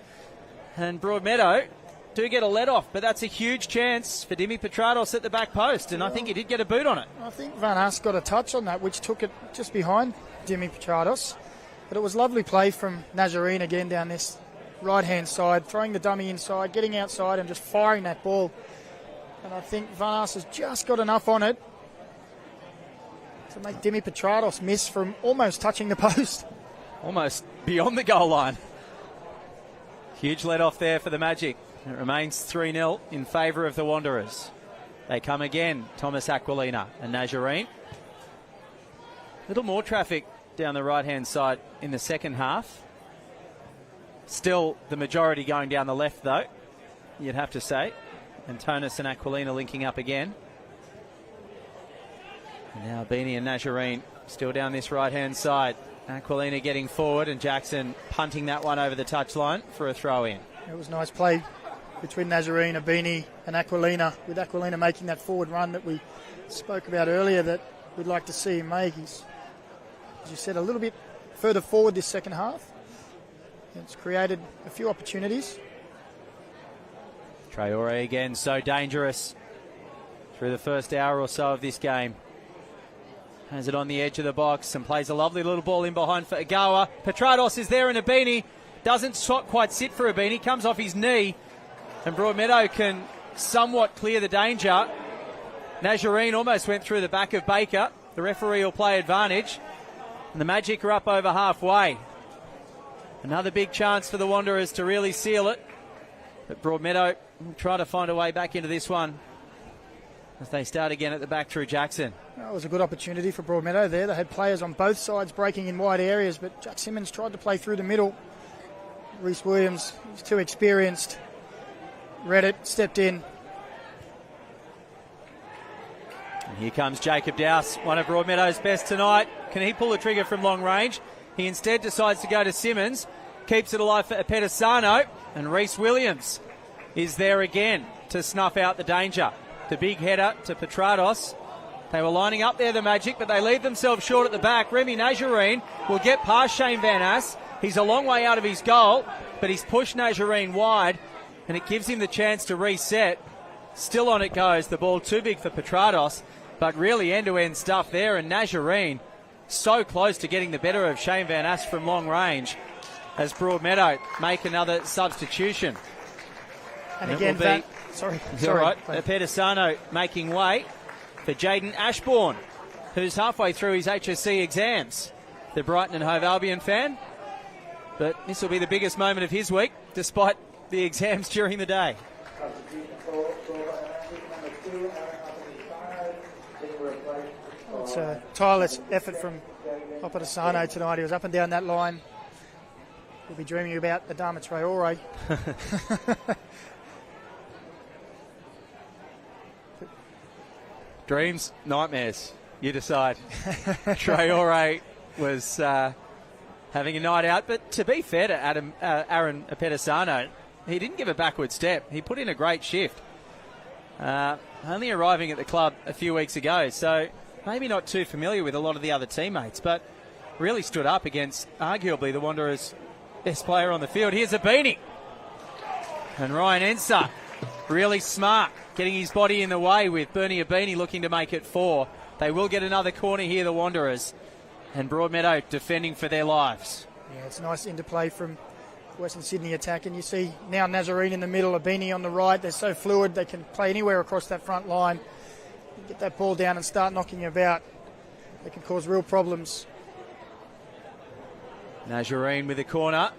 and Broadmeadow do get a let-off, but that's a huge chance for Dimi Petrados at the back post, and I think he did get a boot on it. I think Van Aast got a touch on that, which took it just behind Dimi Petrados. But it was lovely play from Nazarene again down this right-hand side, throwing the dummy inside, getting outside and just firing that ball. And I think Van Aast has just got enough on it to make Dimi Petrados miss from almost touching the post. Almost beyond the goal line. Huge let-off there for the Magic. It remains 3-0 in favour of the Wanderers. They come again, Thomas Aquilina and Nazarene. A little more traffic down the right-hand side in the second half. Still the majority going down the left, though, you'd have to say. Antonis and Aquilina linking up again. And now Beanie and Nazarene still down this right-hand side. Aquilina getting forward and Jackson punting that one over the touchline for a throw-in. It was nice play between Nazarene, Abini and Aquilina, with Aquilina making that forward run that we spoke about earlier that we'd like to see him make. He's, as you said, a little bit further forward this second half. It's created a few opportunities. Traore again, so dangerous through the first hour or so of this game. Has it on the edge of the box and plays a lovely little ball in behind for Agawa. Petrados is there and Abini doesn't quite sit for Abini, comes off his knee, and Broadmeadow can somewhat clear the danger. Nazarene almost went through the back of Baker. The referee will play advantage. And the Magic are up over halfway. Another big chance for the Wanderers to really seal it. But Broadmeadow will try to find a way back into this one as they start again at the back through Jackson. That was a good opportunity for Broadmeadow there. They had players on both sides breaking in wide areas, but Jack Simmons tried to play through the middle. Reece Williams was too experienced. Read it, stepped in. And here comes Jacob Dowse, one of Broadmeadow's best tonight. Can he pull the trigger from long range? He instead decides to go to Simmons. Keeps it alive for Apetesano. And Reece Williams is there again to snuff out the danger. The big header to Petrados. They were lining up there, the Magic, but they leave themselves short at the back. Remy Nazarene will get past Shane Van Ass. He's a long way out of his goal, but he's pushed Nazarene wide, and it gives him the chance to reset. Still on it goes. The ball too big for Petrados, but really end-to-end stuff there, and Nazarene so close to getting the better of Shane Van Ass from long range as Broadmeadow make another substitution. And again, sorry. Right. Apetesano making way for Jaden Ashbourne, who's halfway through his HSC exams. The Brighton and Hove Albion fan. But this will be the biggest moment of his week, despite the exams during the day. It's a tireless effort from Apetesano tonight. He was up and down that line. He'll be dreaming about Adama Traore. Dreams, nightmares, you decide. Traore was having a night out, but to be fair to Aaron Apetesano, he didn't give a backward step. He put in a great shift. Only arriving at the club a few weeks ago, so maybe not too familiar with a lot of the other teammates, but really stood up against arguably the Wanderers' best player on the field. Here's Abini. And Ryan Ensah, really smart, getting his body in the way with Bernie Abini looking to make it 4. They will get another corner here, the Wanderers. And Broadmeadow defending for their lives. Yeah, it's a nice interplay from Western Sydney attack. And you see now Nazarene in the middle, Abini on the right. They're so fluid, they can play anywhere across that front line. Get that ball down and start knocking about. They can cause real problems. Nazarene with the corner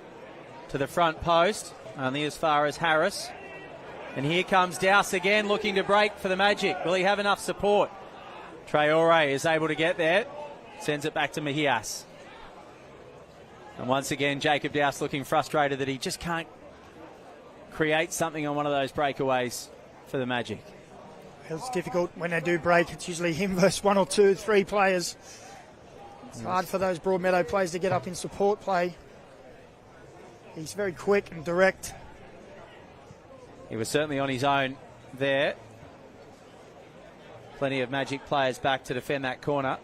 to the front post, only as far as Harris. And here comes Dowse again, looking to break for the Magic. Will he have enough support? Traore is able to get there. Sends it back to Mejias. And once again, Jacob Dowse looking frustrated that he just can't create something on one of those breakaways for the Magic. It's difficult when they do break. It's usually him versus 1 or 2, 3 players. It's hard for those Broadmeadow players to get up in support play. He's very quick and direct. He was certainly on his own there. Plenty of Magic players back to defend that corner.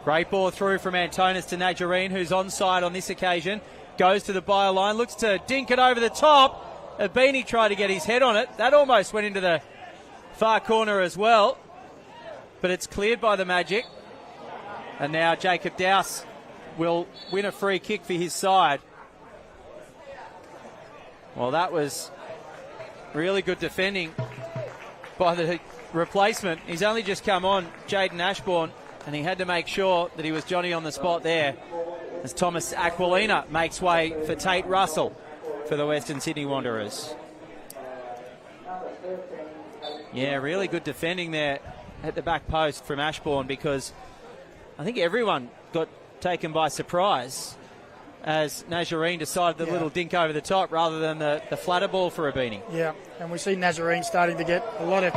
Great ball through from Antonis to Nazarene, who's onside on this occasion. Goes to the byline, looks to dink it over the top. Abini tried to get his head on it. That almost went into the far corner as well. But it's cleared by the Magic. And now Jacob Dowse will win a free kick for his side. Well, that was really good defending by the replacement. He's only just come on, Jaden Ashbourne, and he had to make sure that he was Johnny on the spot there as Thomas Aquilina makes way for Tate Russell for the Western Sydney Wanderers. Yeah, really good defending there at the back post from Ashbourne, because I think everyone got taken by surprise as Nazarene decided the little dink over the top rather than the flatter ball for Abini. Yeah, and we see Nazarene starting to get a lot of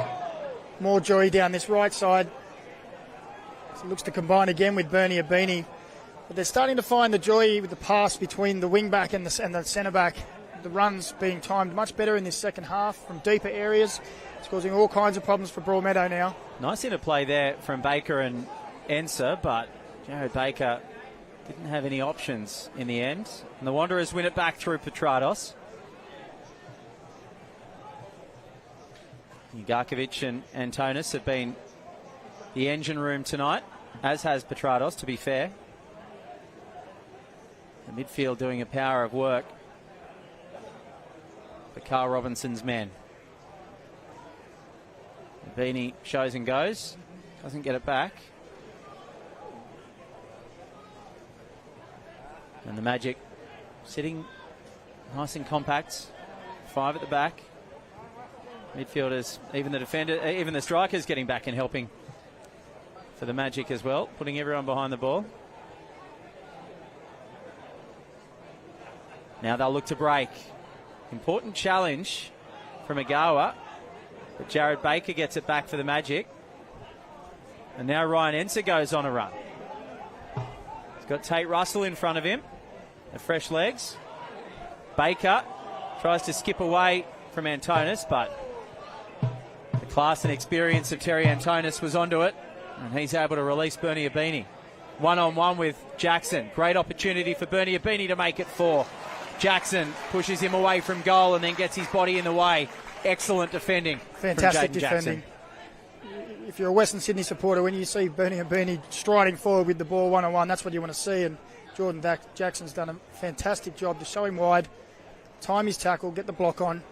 more joy down this right side. So looks to combine again with Bernie Abini. But they're starting to find the joy with the pass between the wing-back and the centre-back. The runs being timed much better in this second half from deeper areas. It's causing all kinds of problems for Broadmeadow now. Nice interplay there from Baker and Ensah, but Jared Baker didn't have any options in the end. And the Wanderers win it back through Petrados. Ugarkovic and Antonis have been the engine room tonight, as has Petrados, to be fair. The midfield doing a power of work for Carl Robinson's men. Beanie shows and goes. Doesn't get it back. And the Magic sitting nice and compact. 5 at the back. Midfielders, even the defender, even the strikers getting back and helping for the Magic as well, putting everyone behind the ball. Now they'll look to break. Important challenge from Agawa, but Jared Baker gets it back for the Magic. And now Ryan Enser goes on a run. He's got Tate Russell in front of him. The fresh legs. Baker tries to skip away from Antonis, but the class and experience of Terry Antonis was onto it, and he's able to release Bernie Abini. 1-on-1 with Jackson. Great opportunity for Bernie Abini to make it 4. Jackson pushes him away from goal and then gets his body in the way. Excellent defending. Fantastic from defending. If you're a Western Sydney supporter, when you see Bernie Abini striding forward with the ball 1-on-1, that's what you want to see. And Jordan Jackson's done a fantastic job to show him wide, time his tackle, get the block on.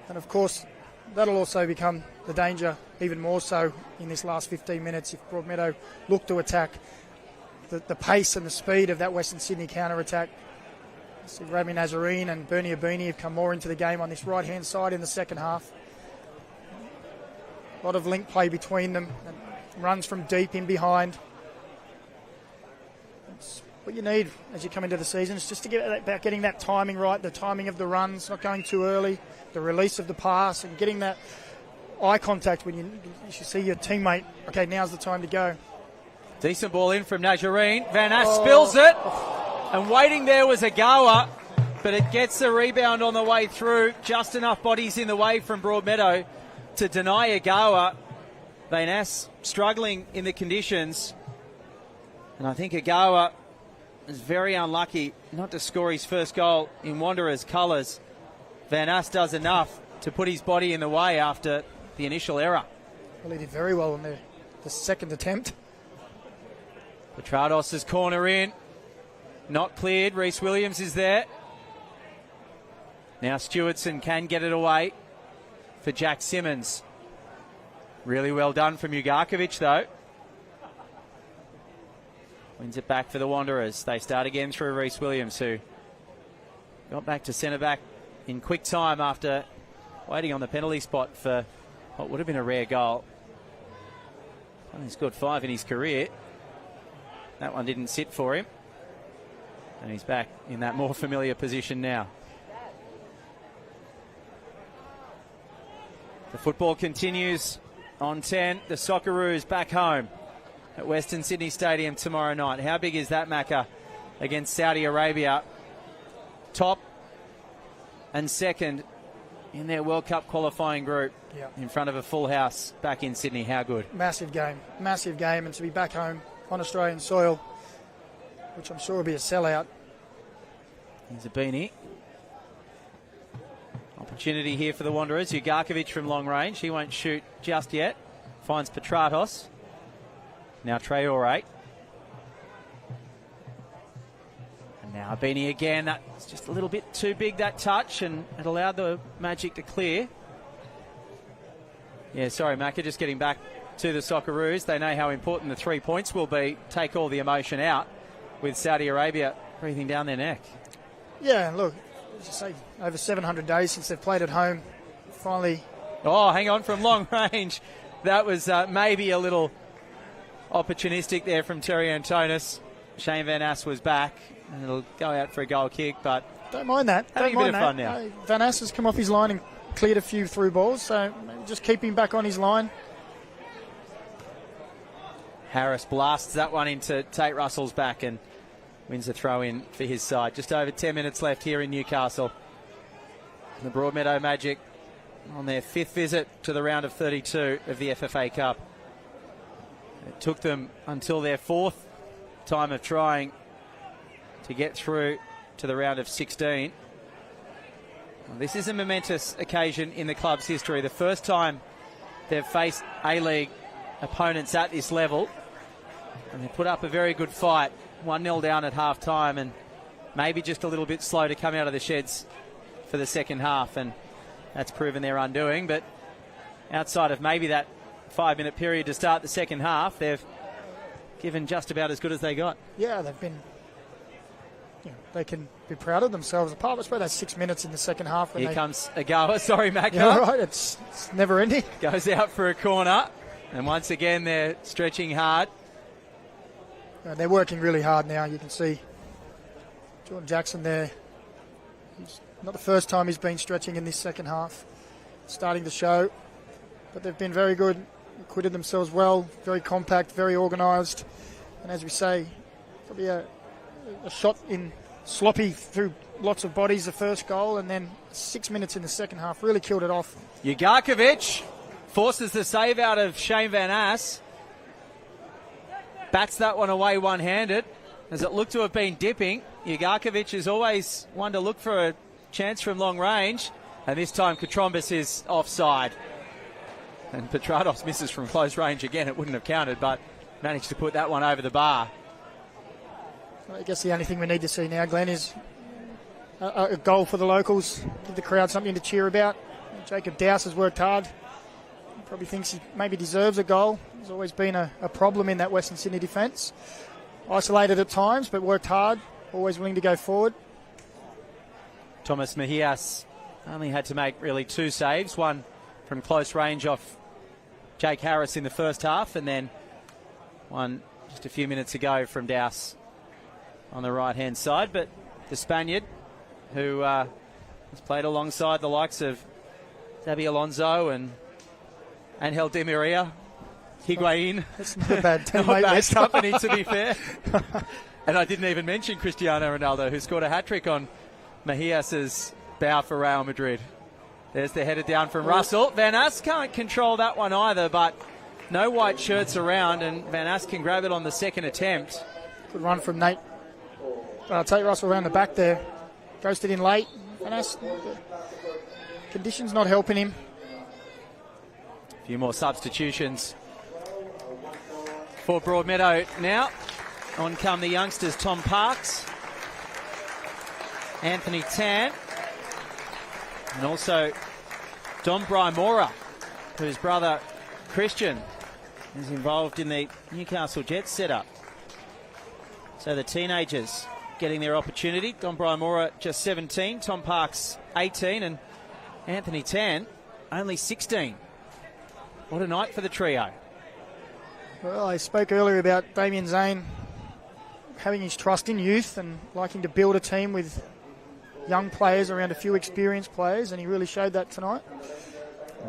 And of course, that'll also become the danger even more so in this last 15 minutes if Broadmeadow look to attack the pace and the speed of that Western Sydney counter-attack. So Rami Nazarene and Bernie Abini have come more into the game on this right-hand side in the second half. A lot of link play between them, and runs from deep in behind. It's what you need as you come into the season is just to get about getting that timing right, the timing of the runs, not going too early, the release of the pass, and getting that eye contact when you see your teammate, okay, now's the time to go. Decent ball in from Nazarene. Van Ass spills it. And waiting there was Agawa, but it gets the rebound on the way through. Just enough bodies in the way from Broadmeadow to deny Agawa. Van Ass struggling in the conditions. And I think Agawa is very unlucky not to score his first goal in Wanderers colours. Van Ass does enough to put his body in the way after the initial error. Well, he did very well in the second attempt. Petrados' corner in. Not cleared. Reece Williams is there. Now Stewartson can get it away for Jack Simmons. Really well done from Ugarkovic, though. Wins it back for the Wanderers. They start again through Reece Williams, who got back to centre-back in quick time after waiting on the penalty spot for what would have been a rare goal. Well, he's scored 5 in his career. That one didn't sit for him. And he's back in that more familiar position now. The football continues on 10. The Socceroos back home at Western Sydney Stadium tomorrow night. How big is that, Macca, against Saudi Arabia? Top and second in their World Cup qualifying group, in front of a full house back in Sydney. How good? Massive game, and to be back home on Australian soil, which I'm sure will be a sellout. Here's a beanie. Opportunity here for the Wanderers. Ugarkovic from long range. He won't shoot just yet. Finds Petratos. Now Traore. And now Beanie again. That's just a little bit too big, that touch, and it allowed the Magic to clear. Yeah, sorry, Macca, just getting back to the Socceroos. They know how important the 3 points will be. Take all the emotion out with Saudi Arabia breathing down their neck. Yeah, and look, as you say, over 700 days since they've played at home. Finally. Oh, hang on, from long range. That was maybe a little opportunistic there from Terry Antonis. Shane Van Ass was back, and it'll go out for a goal kick, but don't mind that. Having a bit of fun now. Van Ass has come off his line and cleared a few through balls, so just keep him back on his line. Harris blasts that one into Tate Russell's back and wins the throw in for his side. Just over 10 minutes left here in Newcastle. The Broadmeadow Magic on their 5th visit to the round of 32 of the FFA Cup. It took them until their 4th time of trying to get through to the round of 16. Well, this is a momentous occasion in the club's history. The first time they've faced A-League opponents at this level, and they put up a very good fight. 1-0 down at half-time, and maybe just a little bit slow to come out of the sheds for the second half, and that's proven their undoing. But outside of maybe that 5-minute period to start the second half, they've given just about as good as they got. Yeah, they've been. They can be proud of themselves. Apart, I suppose that's 6 minutes in the second half. Here comes Agawa. Sorry, Macca. Yeah, right. It's never ending. Goes out for a corner. And once again, they're stretching hard. They're working really hard now. You can see Jordan Jackson there. It's not the first time he's been stretching in this second half. Starting to show. But they've been very good. Acquitted themselves well. Very compact, very organised. And as we say, probably a shot in sloppy through lots of bodies, the first goal, and then 6 minutes in the second half really killed it off. Ugarkovic forces the save out of Shane Van Ass. Bats that one away one-handed as it looked to have been dipping. Ugarkovic is always one to look for a chance from long range, and this time Katrombis is offside. And Petrados misses from close range again. It wouldn't have counted, but managed to put that one over the bar. I guess the only thing we need to see now, Glenn, is a goal for the locals. Give the crowd something to cheer about. Jacob Dowse has worked hard. He probably thinks he maybe deserves a goal. There's always been a problem in that Western Sydney defence. Isolated at times, but worked hard. Always willing to go forward. Thomas Mejias only had to make really 2 saves. One from close range off Jake Harris in the first half, and then one just a few minutes ago from Dowse on the right-hand side. But the Spaniard, who has played alongside the likes of Xabi Alonso and Angel Di Maria, Higuain. That's not a bad teammate. Not bad company, to be fair. And I didn't even mention Cristiano Ronaldo, who scored a hat-trick on Mejias's bow for Real Madrid. There's the header down from Russell. Van Ass can't control that one either, but no white shirts around, and Van Ass can grab it on the second attempt. Good run from Nate. Tate Russell around the back there. Ghosted in late. Van Ass, conditions not helping him. A few more substitutions for Broadmeadow now. On come the youngsters, Tom Parks, Anthony Tan, and also Don Brymora, whose brother Christian is involved in the Newcastle Jets setup. So the teenagers getting their opportunity. Don Brymora just 17, Tom Parks 18, and Anthony Tan only 16. What a night for the trio. Well, I spoke earlier about Damien Zane having his trust in youth and liking to build a team with young players around a few experienced players, and he really showed that tonight.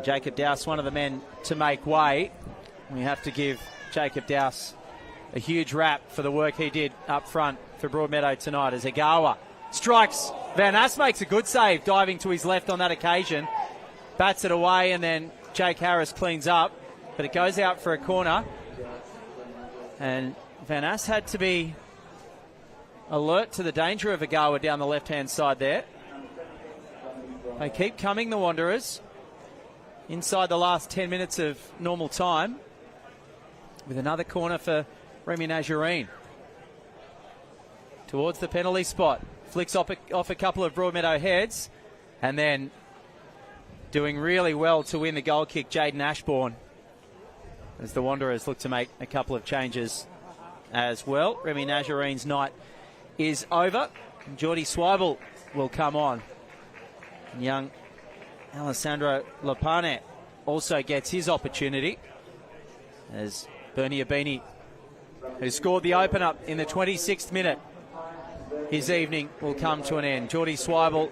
Jacob Dowse, one of the men to make way. We have to give Jacob Dowse a huge rap for the work he did up front for Broadmeadow tonight as Agawa strikes. Van Ass makes a good save, diving to his left on that occasion. Bats it away, and then Jake Harris cleans up, but it goes out for a corner. And Van Ass had to be alert to the danger of Agawa down the left-hand side there. They keep coming, the Wanderers, inside the last 10 minutes of normal time, with another corner for Remy Nazarene. Towards the penalty spot. Flicks off a couple of Broadmeadow heads, and then doing really well to win the goal kick, Jaden Ashbourne, as the Wanderers look to make a couple of changes as well. Remy Nazarene's night is over. Geordie Swibel will come on. And young Alessandro Lopane also gets his opportunity as Bernie Abini, who scored the open-up in the 26th minute, his evening will come to an end. Geordie Swibel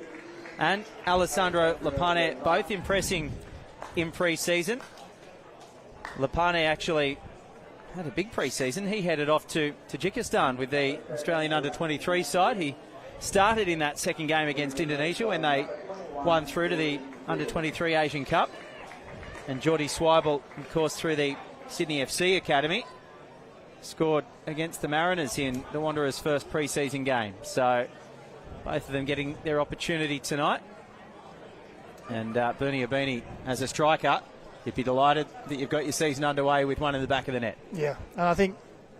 and Alessandro Lopane both impressing in pre-season. Lopane actually had a big pre-season. He headed off to Tajikistan with the Australian under-23 side. He started in that second game against Indonesia when they won through to the under-23 Asian Cup. And Geordie Swibel, of course, through the Sydney FC Academy, scored against the Mariners in the Wanderers' first pre-season game. So both of them getting their opportunity tonight. And Bernie Abini as a striker, you'd be delighted that you've got your season underway with one in the back of the net. Yeah, and I think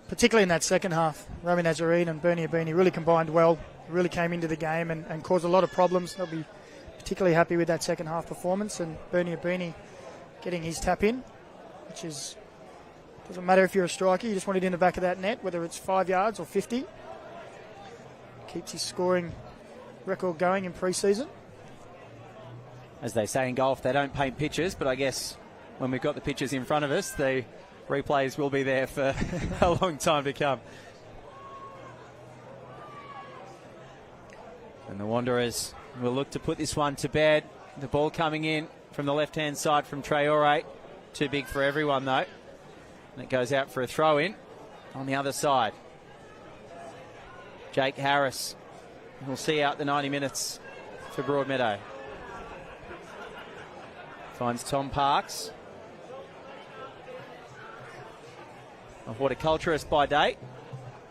particularly in that second half, Remy Nazarene and Bernie Abini really combined well, really came into the game and caused a lot of problems. They'll be particularly happy with that second half performance, and Bernie Abini getting his tap in, which is, doesn't matter if you're a striker, you just want it in the back of that net, whether it's 5 yards or 50. Keeps his scoring record going in pre-season. As they say in golf, they don't paint pictures, but I guess when we've got the pictures in front of us, the replays will be there for a long time to come. And the Wanderers will look to put this one to bed. The ball coming in from the left-hand side from Traore. Too big for everyone, though. And it goes out for a throw-in on the other side. Jake Harris will see out the 90 minutes for Broadmeadow. Finds Tom Parks. A horticulturist by day.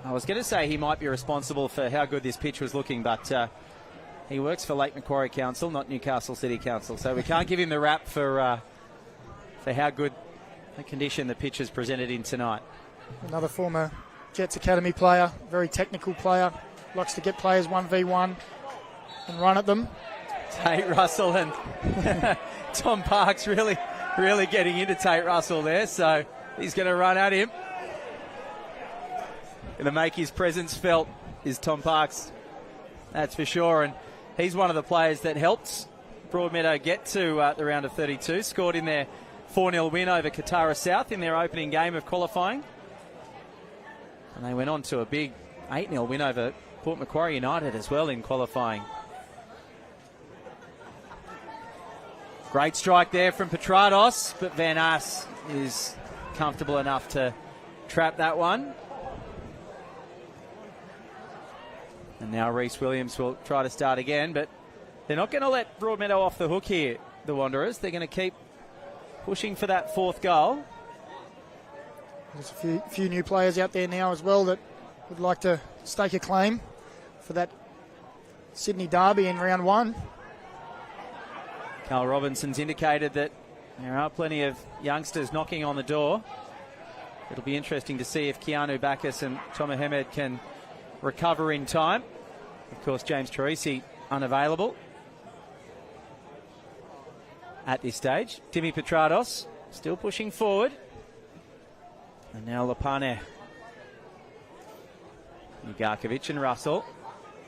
I was going to say he might be responsible for how good this pitch was looking, but he works for Lake Macquarie Council, not Newcastle City Council, so we can't give him the rap for how good the condition the pitch is presented in tonight. Another former Jets Academy player, very technical player, likes to get players 1v1 and run at them. Tate Russell and Tom Parks really getting into Tate Russell there, so he's going to run at him. Going to make his presence felt is Tom Parks, that's for sure, and he's one of the players that helped Broadmeadow get to the round of 32, scored in their 4-0 win over Katara South in their opening game of qualifying. And they went on to a big 8-0 win over Port Macquarie United as well in qualifying. Great strike there from Petrados, but Van Ass is comfortable enough to trap that one. And now Reece Williams will try to start again, but they're not going to let Broadmeadow off the hook here, the Wanderers. They're going to keep pushing for that fourth goal. There's a few new players out there now as well that would like to stake a claim for that Sydney derby in round one. Carl Robinson's indicated that there are plenty of youngsters knocking on the door. It'll be interesting to see if Keanu Bacchus and Tom Ahmed can recover in time. Of course, James Teresi unavailable at this stage. Timmy Petrados still pushing forward. And now Lapane. Ugarkovic and Russell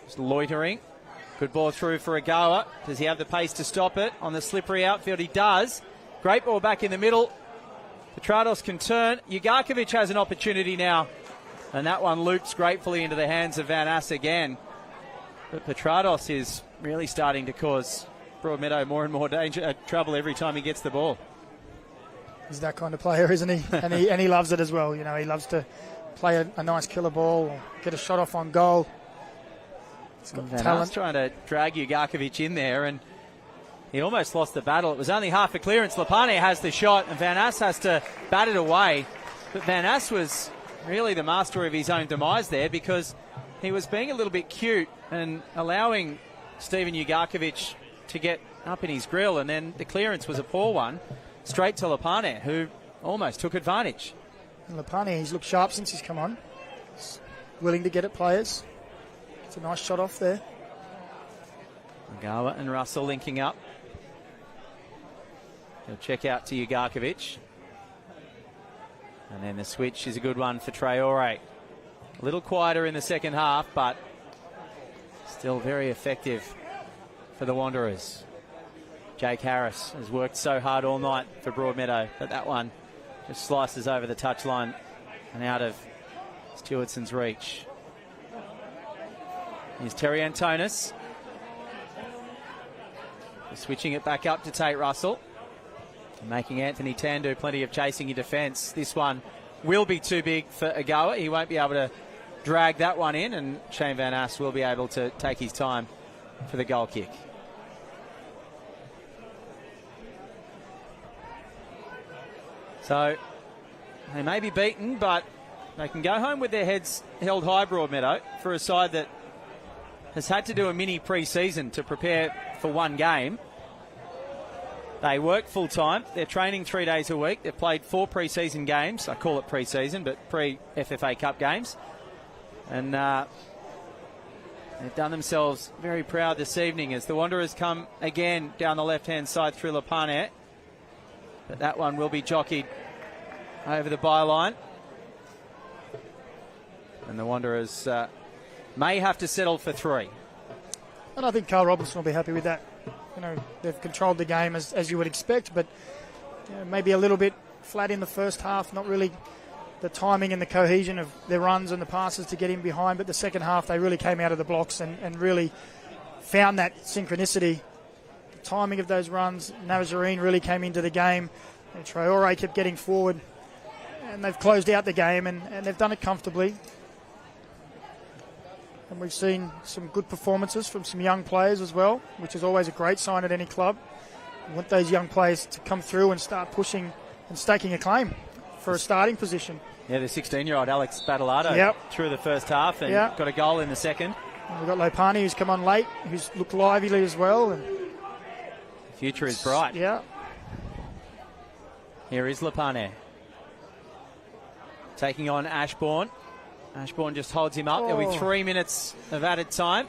just loitering. Good ball through for Agawa. Does he have the pace to stop it on the slippery outfield? He does. Great ball back in the middle. Petrados can turn. Ugarkovic has an opportunity now. And that one loops gratefully into the hands of Van Ass again. But Petrados is really starting to cause Broadmeadow more and more trouble every time he gets the ball. He's that kind of player, isn't he? and he loves it as well. You know, he loves to play a nice killer ball or get a shot off on goal. He's got talent. Trying to drag Ugarkovic in there, and he almost lost the battle. It was only half a clearance. Lapane has the shot, and Van Ass has to bat it away. But Van Ass was really the master of his own demise there, because he was being a little bit cute and allowing Stephen Ugarkovic to get up in his grill, and then the clearance was a poor one, straight to Lapane, who almost took advantage. And Lapane, he's looked sharp since he's come on. He's willing to get at players. It's a nice shot off there. Agawa and Russell linking up. He'll check out to Ugarkovic. And then the switch is a good one for Traore. A little quieter in the second half, but still very effective for the Wanderers. Jake Harris has worked so hard all night for Broadmeadow, but that one just slices over the touchline and out of Stewartson's reach. Here's Terry Antonis. Switching it back up to Tate Russell. Making Anthony Tan do plenty of chasing in defence. This one will be too big for Agawa. He won't be able to drag that one in, and Shane Van Ass will be able to take his time for the goal kick. So they may be beaten, but they can go home with their heads held high, Broadmeadow, for a side that has had to do a mini pre-season to prepare for one game. They work full-time. They're training 3 days a week. They've played 4 pre-season games. I call it pre-season, but pre-FFA Cup games. And they've done themselves very proud this evening as the Wanderers come again down the left-hand side through Lapane. But that one will be jockeyed over the byline. And the Wanderers may have to settle for 3. And I think Carl Robinson will be happy with that. You know, they've controlled the game as you would expect, but maybe a little bit flat in the first half, not really the timing and the cohesion of their runs and the passes to get in behind, but the second half they really came out of the blocks and really found that synchronicity. The timing of those runs, Nazarene really came into the game, and Traore kept getting forward, and they've closed out the game, and they've done it comfortably. And we've seen some good performances from some young players as well, which is always a great sign at any club. You want those young players to come through and start pushing and staking a claim for a starting position. Yeah, the 16-year-old Alex Battolato through the first half and got a goal in the second. And we've got Lopani, who's come on late, who's looked lively as well. And the future is bright. Yeah. Here is Lopani taking on Ashbourne. Ashbourne just holds him up. There'll be 3 minutes of added time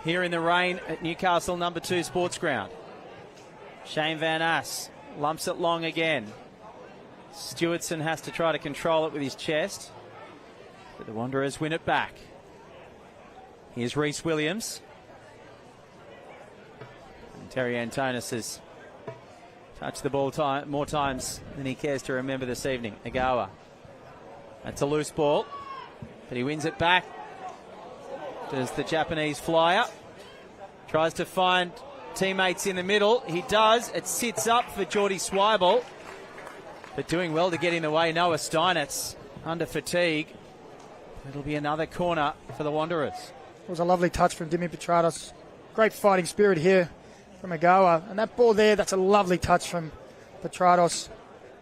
here in the rain at Newcastle number 2 Sports Ground. Shane Van Ass lumps it long again. Stewartson has to try to control it with his chest, but the Wanderers win it back. Here's Reece Williams. And Terry Antonis has touched the ball more times than he cares to remember this evening. Agawa. That's a loose ball, but he wins it back. Does the Japanese flyer. Tries to find teammates in the middle. He does. It sits up for Geordie Swibel, but doing well to get in the way. Noah Steinitz under fatigue. It'll be another corner for the Wanderers. It was a lovely touch from Dimi Petratos. Great fighting spirit here from Agawa. And that ball there, that's a lovely touch from Petratos.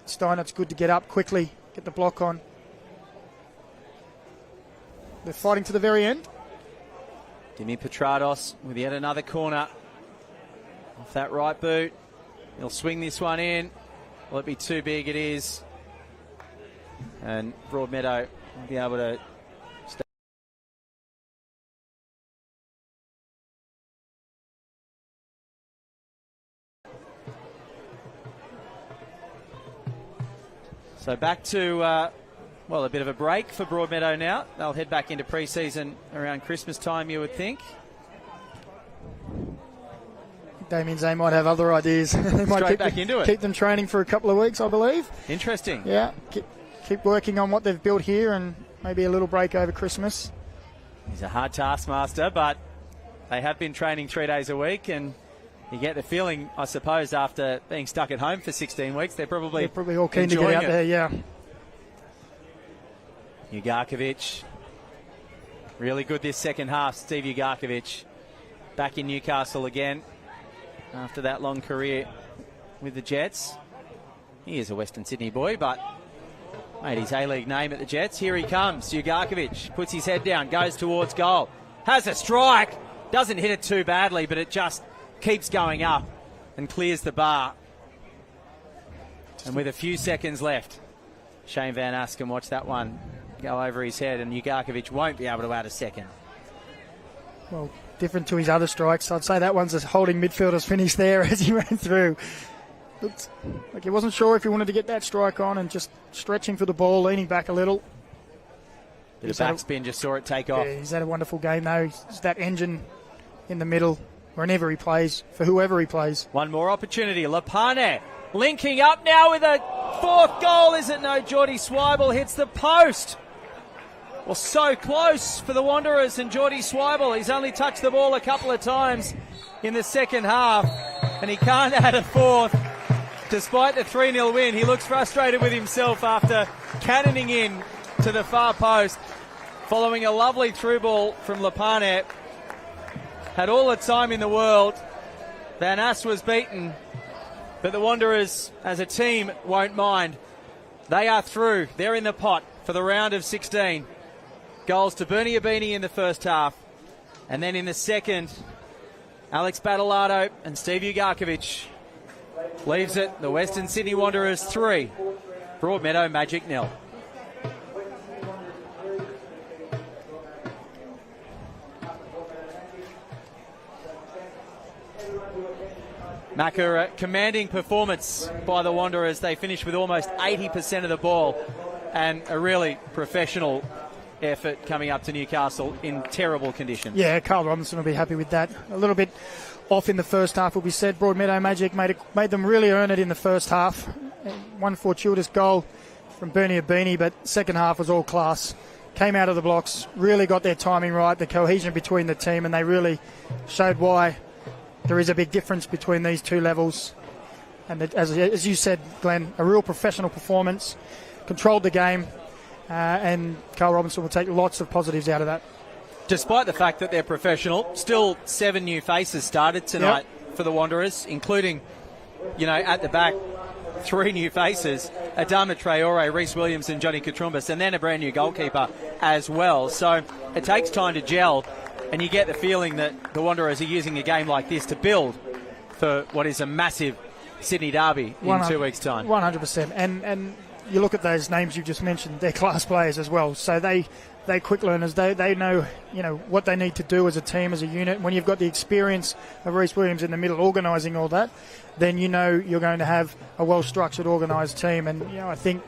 Steinitz good to get up quickly, get the block on. They're fighting to the very end. Dimi Petratos with yet another corner off that right boot. He'll swing this one in. Will it be too big? It is. And Broadmeadow will be able to stay. So back to a bit of a break for Broadmeadow now. They'll head back into pre-season around Christmas time, you would think. Damien Zane might have other ideas. They might keep them training for a couple of weeks, I believe. Interesting. Yeah, keep working on what they've built here and maybe a little break over Christmas. He's a hard taskmaster, but they have been training 3 days a week, and you get the feeling, I suppose, after being stuck at home for 16 weeks, they're probably all keen to get out there, yeah. Ugarkovic, really good this second half. Steve Ugarkovic back in Newcastle again after that long career with the Jets. He is a Western Sydney boy, but made his A-League name at the Jets. Here he comes. Ugarkovic puts his head down, goes towards goal, has a strike, doesn't hit it too badly, but it just keeps going up and clears the bar. And with a few seconds left, Shane Van Ass can watch that one go over his head, and Ugarkovic won't be able to add a second. Well, different to his other strikes. I'd say that one's a holding midfielder's finish there as he ran through. Looked like he wasn't sure if he wanted to get that strike on and just stretching for the ball, leaning back a little. Bit of backspin, just saw it take off. Yeah, he's had a wonderful game though. He's that engine in the middle whenever he plays, for whoever he plays. One more opportunity. Lapane linking up now with a fourth goal, is it? No, Geordie Swibel hits the post. Well, so close for the Wanderers, and Geordie Swibel, he's only touched the ball a couple of times in the second half, and he can't add a fourth. Despite the 3-0 win, he looks frustrated with himself after cannoning in to the far post, following a lovely through ball from Lapane. Had all the time in the world. Van Ass was beaten, but the Wanderers, as a team, won't mind. They are through. They're in the pot for the round of 16. Goals to Bernie Abini in the first half. And then in the second, Alex Battolato and Steve Ugarkovic leaves it. The Western Sydney Wanderers 3. Broadmeadow Magic 0. Macca, commanding performance by the Wanderers. They finished with almost 80% of the ball, and a really professional effort coming up to Newcastle in terrible conditions. Yeah, Carl Robinson will be happy with that. A little bit off in the first half, will be said. Broadmeadow Magic made them really earn it in the first half. One fortuitous goal from Bernie Abini, but second half was all class. Came out of the blocks, really got their timing right, the cohesion between the team, and they really showed why there is a big difference between these two levels. And as you said, Glenn, a real professional performance, controlled the game, and Carl Robinson will take lots of positives out of that. Despite the fact that they're professional, still 7 new faces started tonight for the Wanderers, including, at the back, 3 new faces, Adama Traore, Reece Williams and Johnny Katrumbis, and then a brand new goalkeeper as well. So it takes time to gel, and you get the feeling that the Wanderers are using a game like this to build for what is a massive Sydney derby in 2 weeks' time. 100%. And you look at those names you just mentioned, they're class players as well. So they quick learners. They know, what they need to do as a team, as a unit. When you've got the experience of Reece Williams in the middle organising all that, then you're going to have a well-structured, organised team. And, I think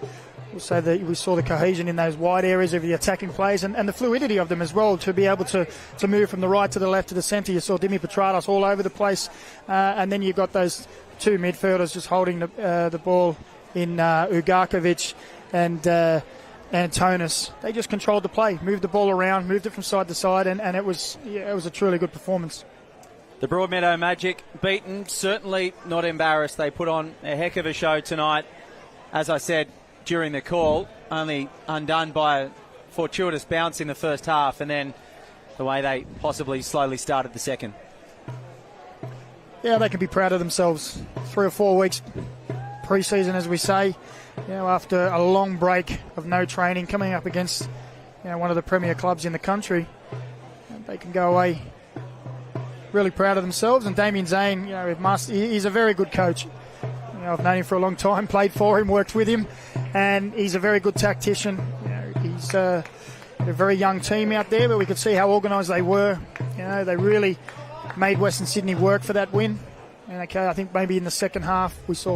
we'll say that we saw the cohesion in those wide areas of the attacking plays and the fluidity of them as well, to be able to move from the right to the left to the centre. You saw Dimi Petratos all over the place. And then you've got those 2 midfielders just holding the ball in Ugarkovic and Antonis. They just controlled the play, moved the ball around, moved it from side to side, and it was a truly good performance. The Broadmeadow Magic beaten, certainly not embarrassed. They put on a heck of a show tonight. As I said during the call, only undone by a fortuitous bounce in the first half, and then the way they possibly slowly started the second. Yeah, they can be proud of themselves. 3 or 4 weeks pre-season, as we say, after a long break of no training, coming up against one of the premier clubs in the country, they can go away really proud of themselves. And Damien Zane, he's a very good coach. I've known him for a long time, played for him, worked with him, and he's a very good tactician. He's a very young team out there, but we could see how organised they were. They really made Western Sydney work for that win. And I think maybe in the second half we saw